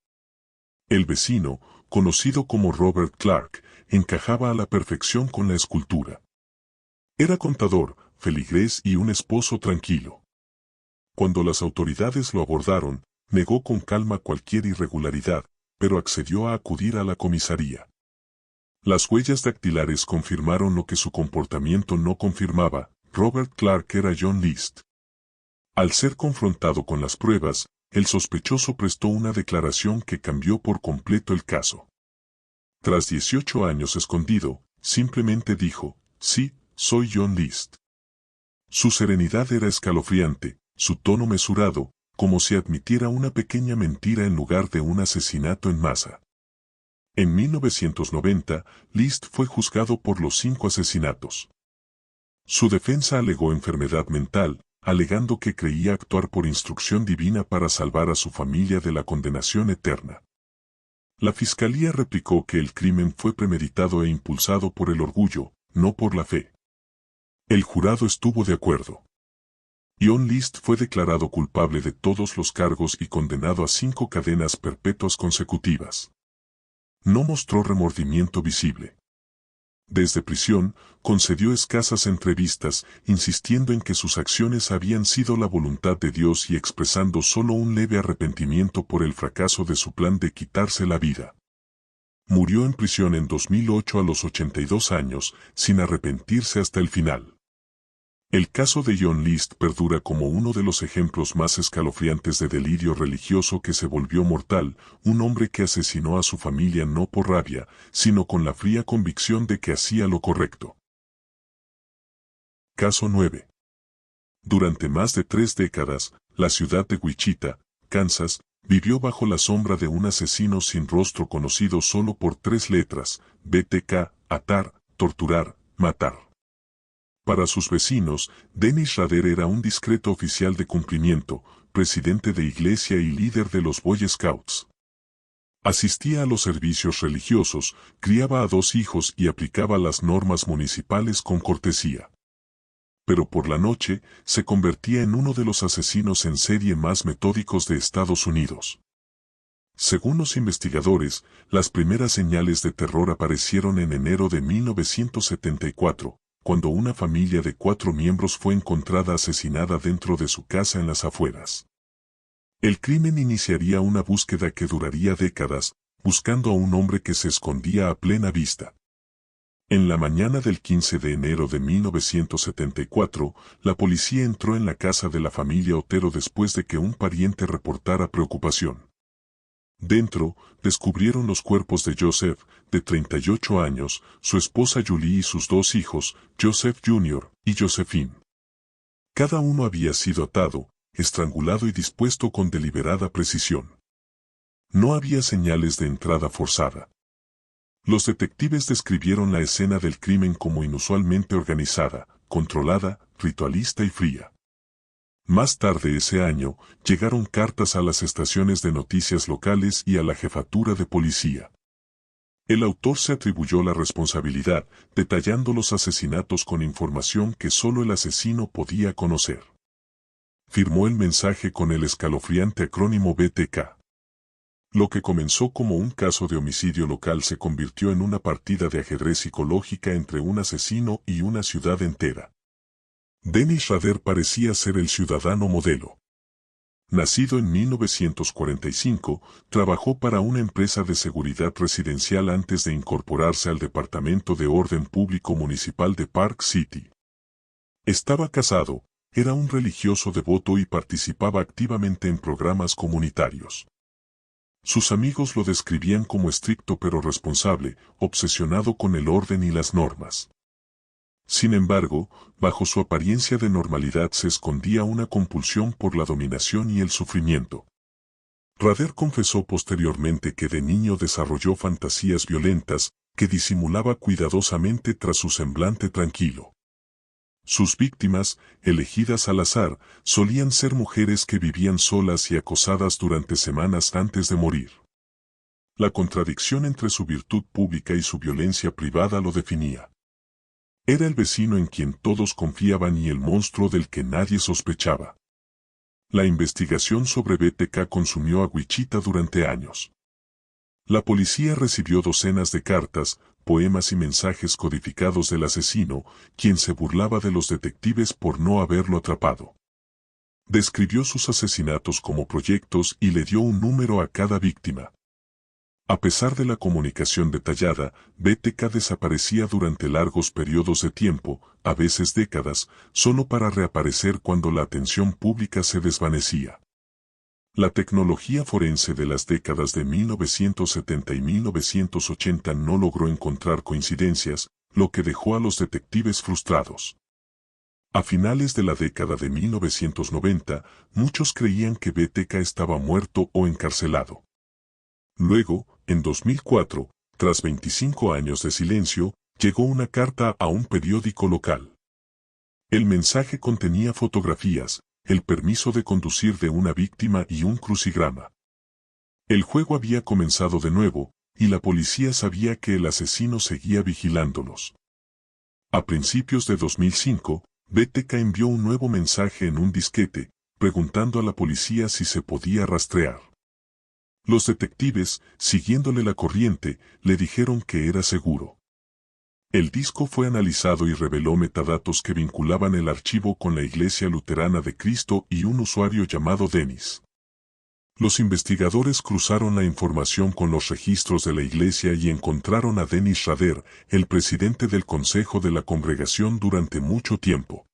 El vecino, conocido como Robert Clark, encajaba a la perfección con la escultura. Era contador, feligrés y un esposo tranquilo. Cuando las autoridades lo abordaron, negó con calma cualquier irregularidad, pero accedió a acudir a la comisaría. Las huellas dactilares confirmaron lo que su comportamiento no confirmaba: Robert Clark era John List. Al ser confrontado con las pruebas, el sospechoso prestó una declaración que cambió por completo el caso. Tras 18 años escondido, simplemente dijo: sí, soy John List. Su serenidad era escalofriante, su tono mesurado, como si admitiera una pequeña mentira en lugar de un asesinato en masa. En 1990, List fue juzgado por los 5 asesinatos. Su defensa alegó enfermedad mental, alegando que creía actuar por instrucción divina para salvar a su familia de la condenación eterna. La fiscalía replicó que el crimen fue premeditado e impulsado por el orgullo, no por la fe. El jurado estuvo de acuerdo. John List fue declarado culpable de todos los cargos y condenado a 5 cadenas perpetuas consecutivas. No mostró remordimiento visible. Desde prisión, concedió escasas entrevistas, insistiendo en que sus acciones habían sido la voluntad de Dios y expresando solo un leve arrepentimiento por el fracaso de su plan de quitarse la vida. Murió en prisión en 2008 a los 82 años, sin arrepentirse hasta el final. El caso de John List perdura como uno de los ejemplos más escalofriantes de delirio religioso que se volvió mortal, un hombre que asesinó a su familia no por rabia, sino con la fría convicción de que hacía lo correcto. Caso 9. Durante más de 3 décadas, la ciudad de Wichita, Kansas, vivió bajo la sombra de un asesino sin rostro conocido solo por 3 letras: BTK, atar, torturar, matar. Para sus vecinos, Dennis Rader era un discreto oficial de cumplimiento, presidente de iglesia y líder de los Boy Scouts. Asistía a los servicios religiosos, criaba a 2 hijos y aplicaba las normas municipales con cortesía. Pero por la noche, se convertía en uno de los asesinos en serie más metódicos de Estados Unidos. Según los investigadores, las primeras señales de terror aparecieron en enero de 1974. Cuando una familia de 4 miembros fue encontrada asesinada dentro de su casa en las afueras. El crimen iniciaría una búsqueda que duraría décadas, buscando a un hombre que se escondía a plena vista. En la mañana del 15 de enero de 1974, la policía entró en la casa de la familia Otero después de que un pariente reportara preocupación. Dentro, descubrieron los cuerpos de Joseph, de 38 años, su esposa Julie y sus 2 hijos, Joseph Jr. y Josephine. Cada uno había sido atado, estrangulado y dispuesto con deliberada precisión. No había señales de entrada forzada. Los detectives describieron la escena del crimen como inusualmente organizada, controlada, ritualista y fría. Más tarde ese año, llegaron cartas a las estaciones de noticias locales y a la jefatura de policía. El autor se atribuyó la responsabilidad, detallando los asesinatos con información que solo el asesino podía conocer. Firmó el mensaje con el escalofriante acrónimo BTK. Lo que comenzó como un caso de homicidio local se convirtió en una partida de ajedrez psicológica entre un asesino y una ciudad entera. Dennis Rader parecía ser el ciudadano modelo. Nacido en 1945, trabajó para una empresa de seguridad residencial antes de incorporarse al Departamento de Orden Público Municipal de Park City. Estaba casado, era un religioso devoto y participaba activamente en programas comunitarios. Sus amigos lo describían como estricto pero responsable, obsesionado con el orden y las normas. Sin embargo, bajo su apariencia de normalidad se escondía una compulsión por la dominación y el sufrimiento. Rader confesó posteriormente que de niño desarrolló fantasías violentas, que disimulaba cuidadosamente tras su semblante tranquilo. Sus víctimas, elegidas al azar, solían ser mujeres que vivían solas y acosadas durante semanas antes de morir. La contradicción entre su virtud pública y su violencia privada lo definía. Era el vecino en quien todos confiaban y el monstruo del que nadie sospechaba. La investigación sobre BTK consumió a Wichita durante años. La policía recibió docenas de cartas, poemas y mensajes codificados del asesino, quien se burlaba de los detectives por no haberlo atrapado. Describió sus asesinatos como proyectos y le dio un número a cada víctima. A pesar de la comunicación detallada, BTK desaparecía durante largos periodos de tiempo, a veces décadas, solo para reaparecer cuando la atención pública se desvanecía. La tecnología forense de las décadas de 1970 y 1980 no logró encontrar coincidencias, lo que dejó a los detectives frustrados. A finales de la década de 1990, muchos creían que BTK estaba muerto o encarcelado. Luego, en 2004, tras 25 años de silencio, llegó una carta a un periódico local. El mensaje contenía fotografías, el permiso de conducir de una víctima y un crucigrama. El juego había comenzado de nuevo, y la policía sabía que el asesino seguía vigilándolos. A principios de 2005, BTK envió un nuevo mensaje en un disquete, preguntando a la policía si se podía rastrear. Los detectives, siguiéndole la corriente, le dijeron que era seguro. El disco fue analizado y reveló metadatos que vinculaban el archivo con la Iglesia Luterana de Cristo y un usuario llamado Dennis. Los investigadores cruzaron la información con los registros de la iglesia y encontraron a Dennis Rader, el presidente del consejo de la congregación durante mucho tiempo.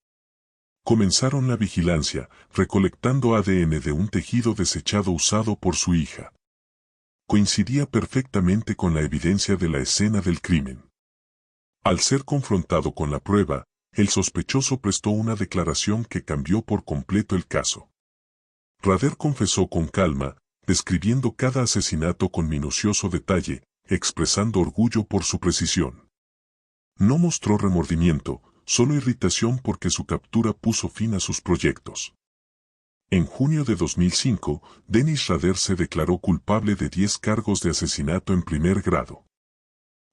Comenzaron la vigilancia, recolectando ADN de un tejido desechado usado por su hija. Coincidía perfectamente con la evidencia de la escena del crimen. Al ser confrontado con la prueba, el sospechoso prestó una declaración que cambió por completo el caso. Rader confesó con calma, describiendo cada asesinato con minucioso detalle, expresando orgullo por su precisión. No mostró remordimiento, solo irritación porque su captura puso fin a sus proyectos. En junio de 2005, Dennis Rader se declaró culpable de 10 cargos de asesinato en primer grado.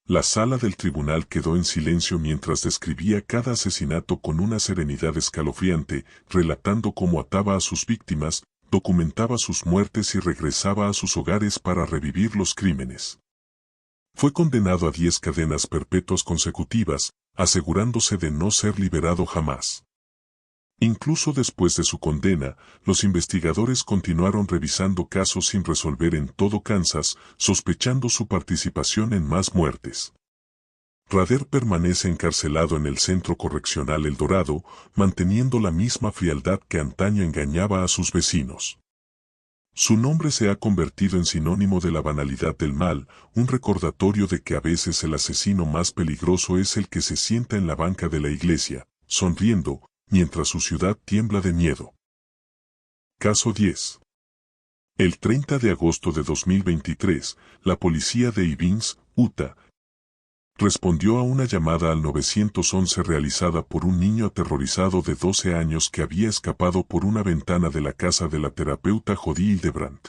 La sala del tribunal quedó en silencio mientras describía cada asesinato con una serenidad escalofriante, relatando cómo ataba a sus víctimas, documentaba sus muertes y regresaba a sus hogares para revivir los crímenes. Fue condenado a 10 cadenas perpetuas consecutivas, asegurándose de no ser liberado jamás. Incluso después de su condena, los investigadores continuaron revisando casos sin resolver en todo Kansas, sospechando su participación en más muertes. Rader permanece encarcelado en el Centro Correccional El Dorado, manteniendo la misma frialdad que antaño engañaba a sus vecinos. Su nombre se ha convertido en sinónimo de la banalidad del mal, un recordatorio de que a veces el asesino más peligroso es el que se sienta en la banca de la iglesia, sonriendo, mientras su ciudad tiembla de miedo. Caso 10. El 30 de agosto de 2023, la policía de Evans, Utah, respondió a una llamada al 911 realizada por un niño aterrorizado de 12 años que había escapado por una ventana de la casa de la terapeuta Jody Hildebrandt.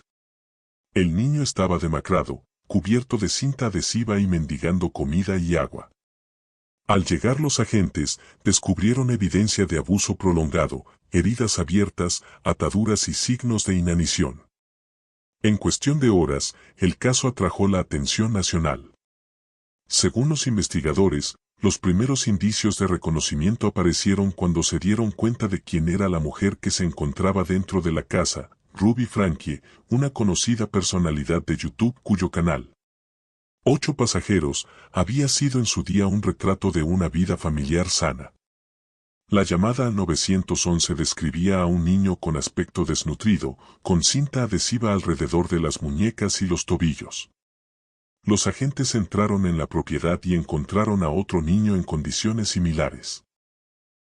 El niño estaba demacrado, cubierto de cinta adhesiva y mendigando comida y agua. Al llegar los agentes, descubrieron evidencia de abuso prolongado, heridas abiertas, ataduras y signos de inanición. En cuestión de horas, el caso atrajo la atención nacional. Según los investigadores, los primeros indicios de reconocimiento aparecieron cuando se dieron cuenta de quién era la mujer que se encontraba dentro de la casa, Ruby Frankie, una conocida personalidad de YouTube cuyo canal 8 pasajeros había sido en su día un retrato de una vida familiar sana. La llamada al 911 describía a un niño con aspecto desnutrido, con cinta adhesiva alrededor de las muñecas y los tobillos. Los agentes entraron en la propiedad y encontraron a otro niño en condiciones similares.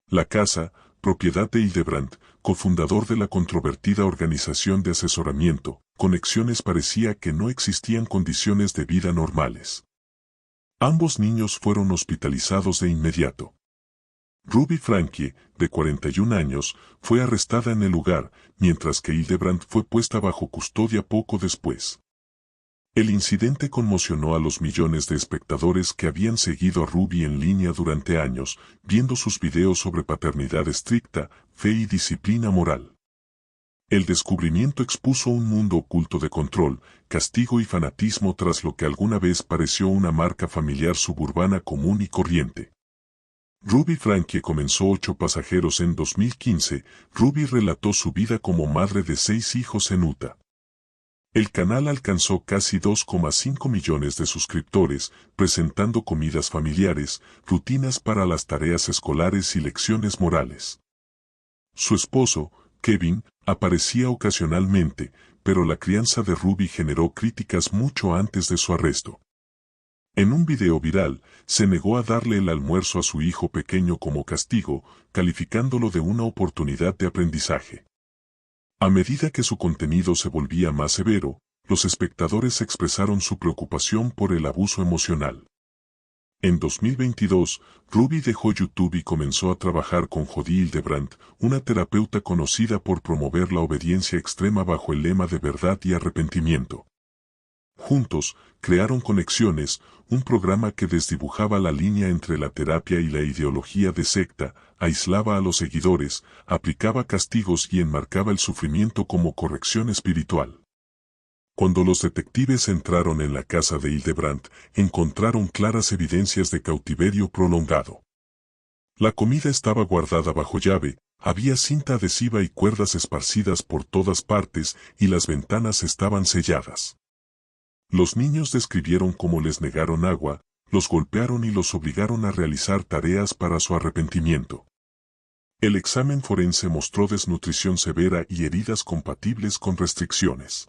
La casa, propiedad de Hildebrandt, cofundador de la controvertida organización de asesoramiento, Conexiones, parecía que no existían condiciones de vida normales. Ambos niños fueron hospitalizados de inmediato. Ruby Frankie, de 41 años, fue arrestada en el lugar, mientras que Hildebrandt fue puesta bajo custodia poco después. El incidente conmocionó a los millones de espectadores que habían seguido a Ruby en línea durante años, viendo sus videos sobre paternidad estricta, fe y disciplina moral. El descubrimiento expuso un mundo oculto de control, castigo y fanatismo tras lo que alguna vez pareció una marca familiar suburbana común y corriente. Ruby Frankie comenzó 8 pasajeros en 2015. Ruby relató su vida como madre de 6 hijos en Utah. El canal alcanzó casi 2,5 millones de suscriptores, presentando comidas familiares, rutinas para las tareas escolares y lecciones morales. Su esposo, Kevin, aparecía ocasionalmente, pero la crianza de Ruby generó críticas mucho antes de su arresto. En un video viral, se negó a darle el almuerzo a su hijo pequeño como castigo, calificándolo de una oportunidad de aprendizaje. A medida que su contenido se volvía más severo, los espectadores expresaron su preocupación por el abuso emocional. En 2022, Ruby dejó YouTube y comenzó a trabajar con Jodi Hildebrandt, una terapeuta conocida por promover la obediencia extrema bajo el lema de verdad y arrepentimiento. Juntos, crearon Conexiones, un programa que desdibujaba la línea entre la terapia y la ideología de secta, aislaba a los seguidores, aplicaba castigos y enmarcaba el sufrimiento como corrección espiritual. Cuando los detectives entraron en la casa de Hildebrandt, encontraron claras evidencias de cautiverio prolongado. La comida estaba guardada bajo llave, había cinta adhesiva y cuerdas esparcidas por todas partes y las ventanas estaban selladas. Los niños describieron cómo les negaron agua, los golpearon y los obligaron a realizar tareas para su arrepentimiento. El examen forense mostró desnutrición severa y heridas compatibles con restricciones.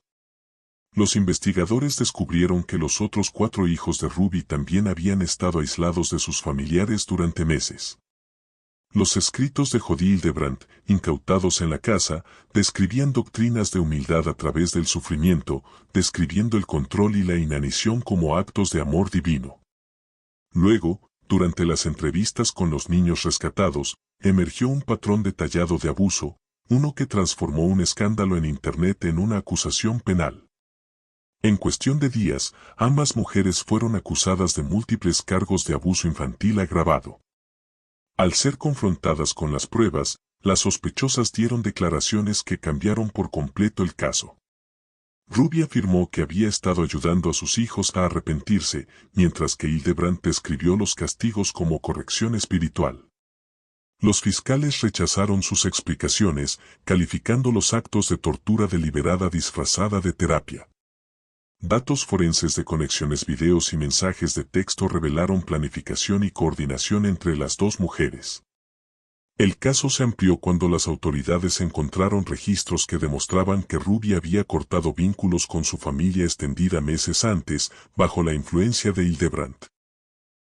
Los investigadores descubrieron que los otros 4 hijos de Ruby también habían estado aislados de sus familiares durante meses. Los escritos de Jodi Hildebrandt, incautados en la casa, describían doctrinas de humildad a través del sufrimiento, describiendo el control y la inanición como actos de amor divino. Luego, durante las entrevistas con los niños rescatados, emergió un patrón detallado de abuso, uno que transformó un escándalo en Internet en una acusación penal. En cuestión de días, ambas mujeres fueron acusadas de múltiples cargos de abuso infantil agravado. Al ser confrontadas con las pruebas, las sospechosas dieron declaraciones que cambiaron por completo el caso. Ruby afirmó que había estado ayudando a sus hijos a arrepentirse, mientras que Hildebrandt describió los castigos como corrección espiritual. Los fiscales rechazaron sus explicaciones, calificando los actos de tortura deliberada disfrazada de terapia. Datos forenses de conexiones, videos y mensajes de texto revelaron planificación y coordinación entre las dos mujeres. El caso se amplió cuando las autoridades encontraron registros que demostraban que Ruby había cortado vínculos con su familia extendida meses antes, bajo la influencia de Hildebrandt.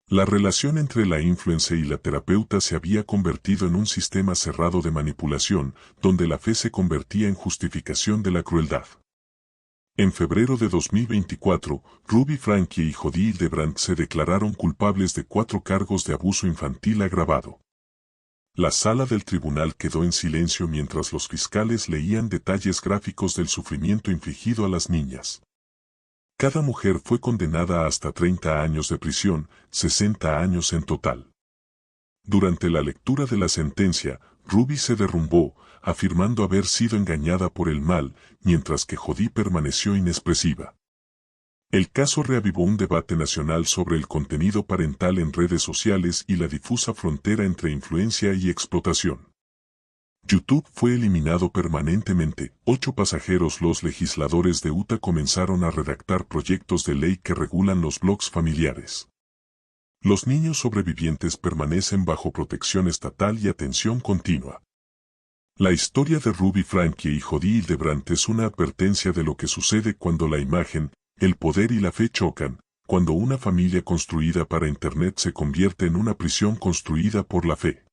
La relación entre la influencer y la terapeuta se había convertido en un sistema cerrado de manipulación, donde la fe se convertía en justificación de la crueldad. En febrero de 2024, Ruby Franke y Jodi Hildebrandt se declararon culpables de 4 cargos de abuso infantil agravado. La sala del tribunal quedó en silencio mientras los fiscales leían detalles gráficos del sufrimiento infligido a las niñas. Cada mujer fue condenada a hasta 30 años de prisión, 60 años en total. Durante la lectura de la sentencia, Ruby se derrumbó, afirmando haber sido engañada por el mal, mientras que Jodi permaneció inexpresiva. El caso reavivó un debate nacional sobre el contenido parental en redes sociales y la difusa frontera entre influencia y explotación. YouTube fue eliminado permanentemente. 8 pasajeros. Los legisladores de Utah comenzaron a redactar proyectos de ley que regulan los blogs familiares. Los niños sobrevivientes permanecen bajo protección estatal y atención continua. La historia de Ruby Franke y Jodi Hildebrandt es una advertencia de lo que sucede cuando la imagen, el poder y la fe chocan, cuando una familia construida para Internet se convierte en una prisión construida por la fe.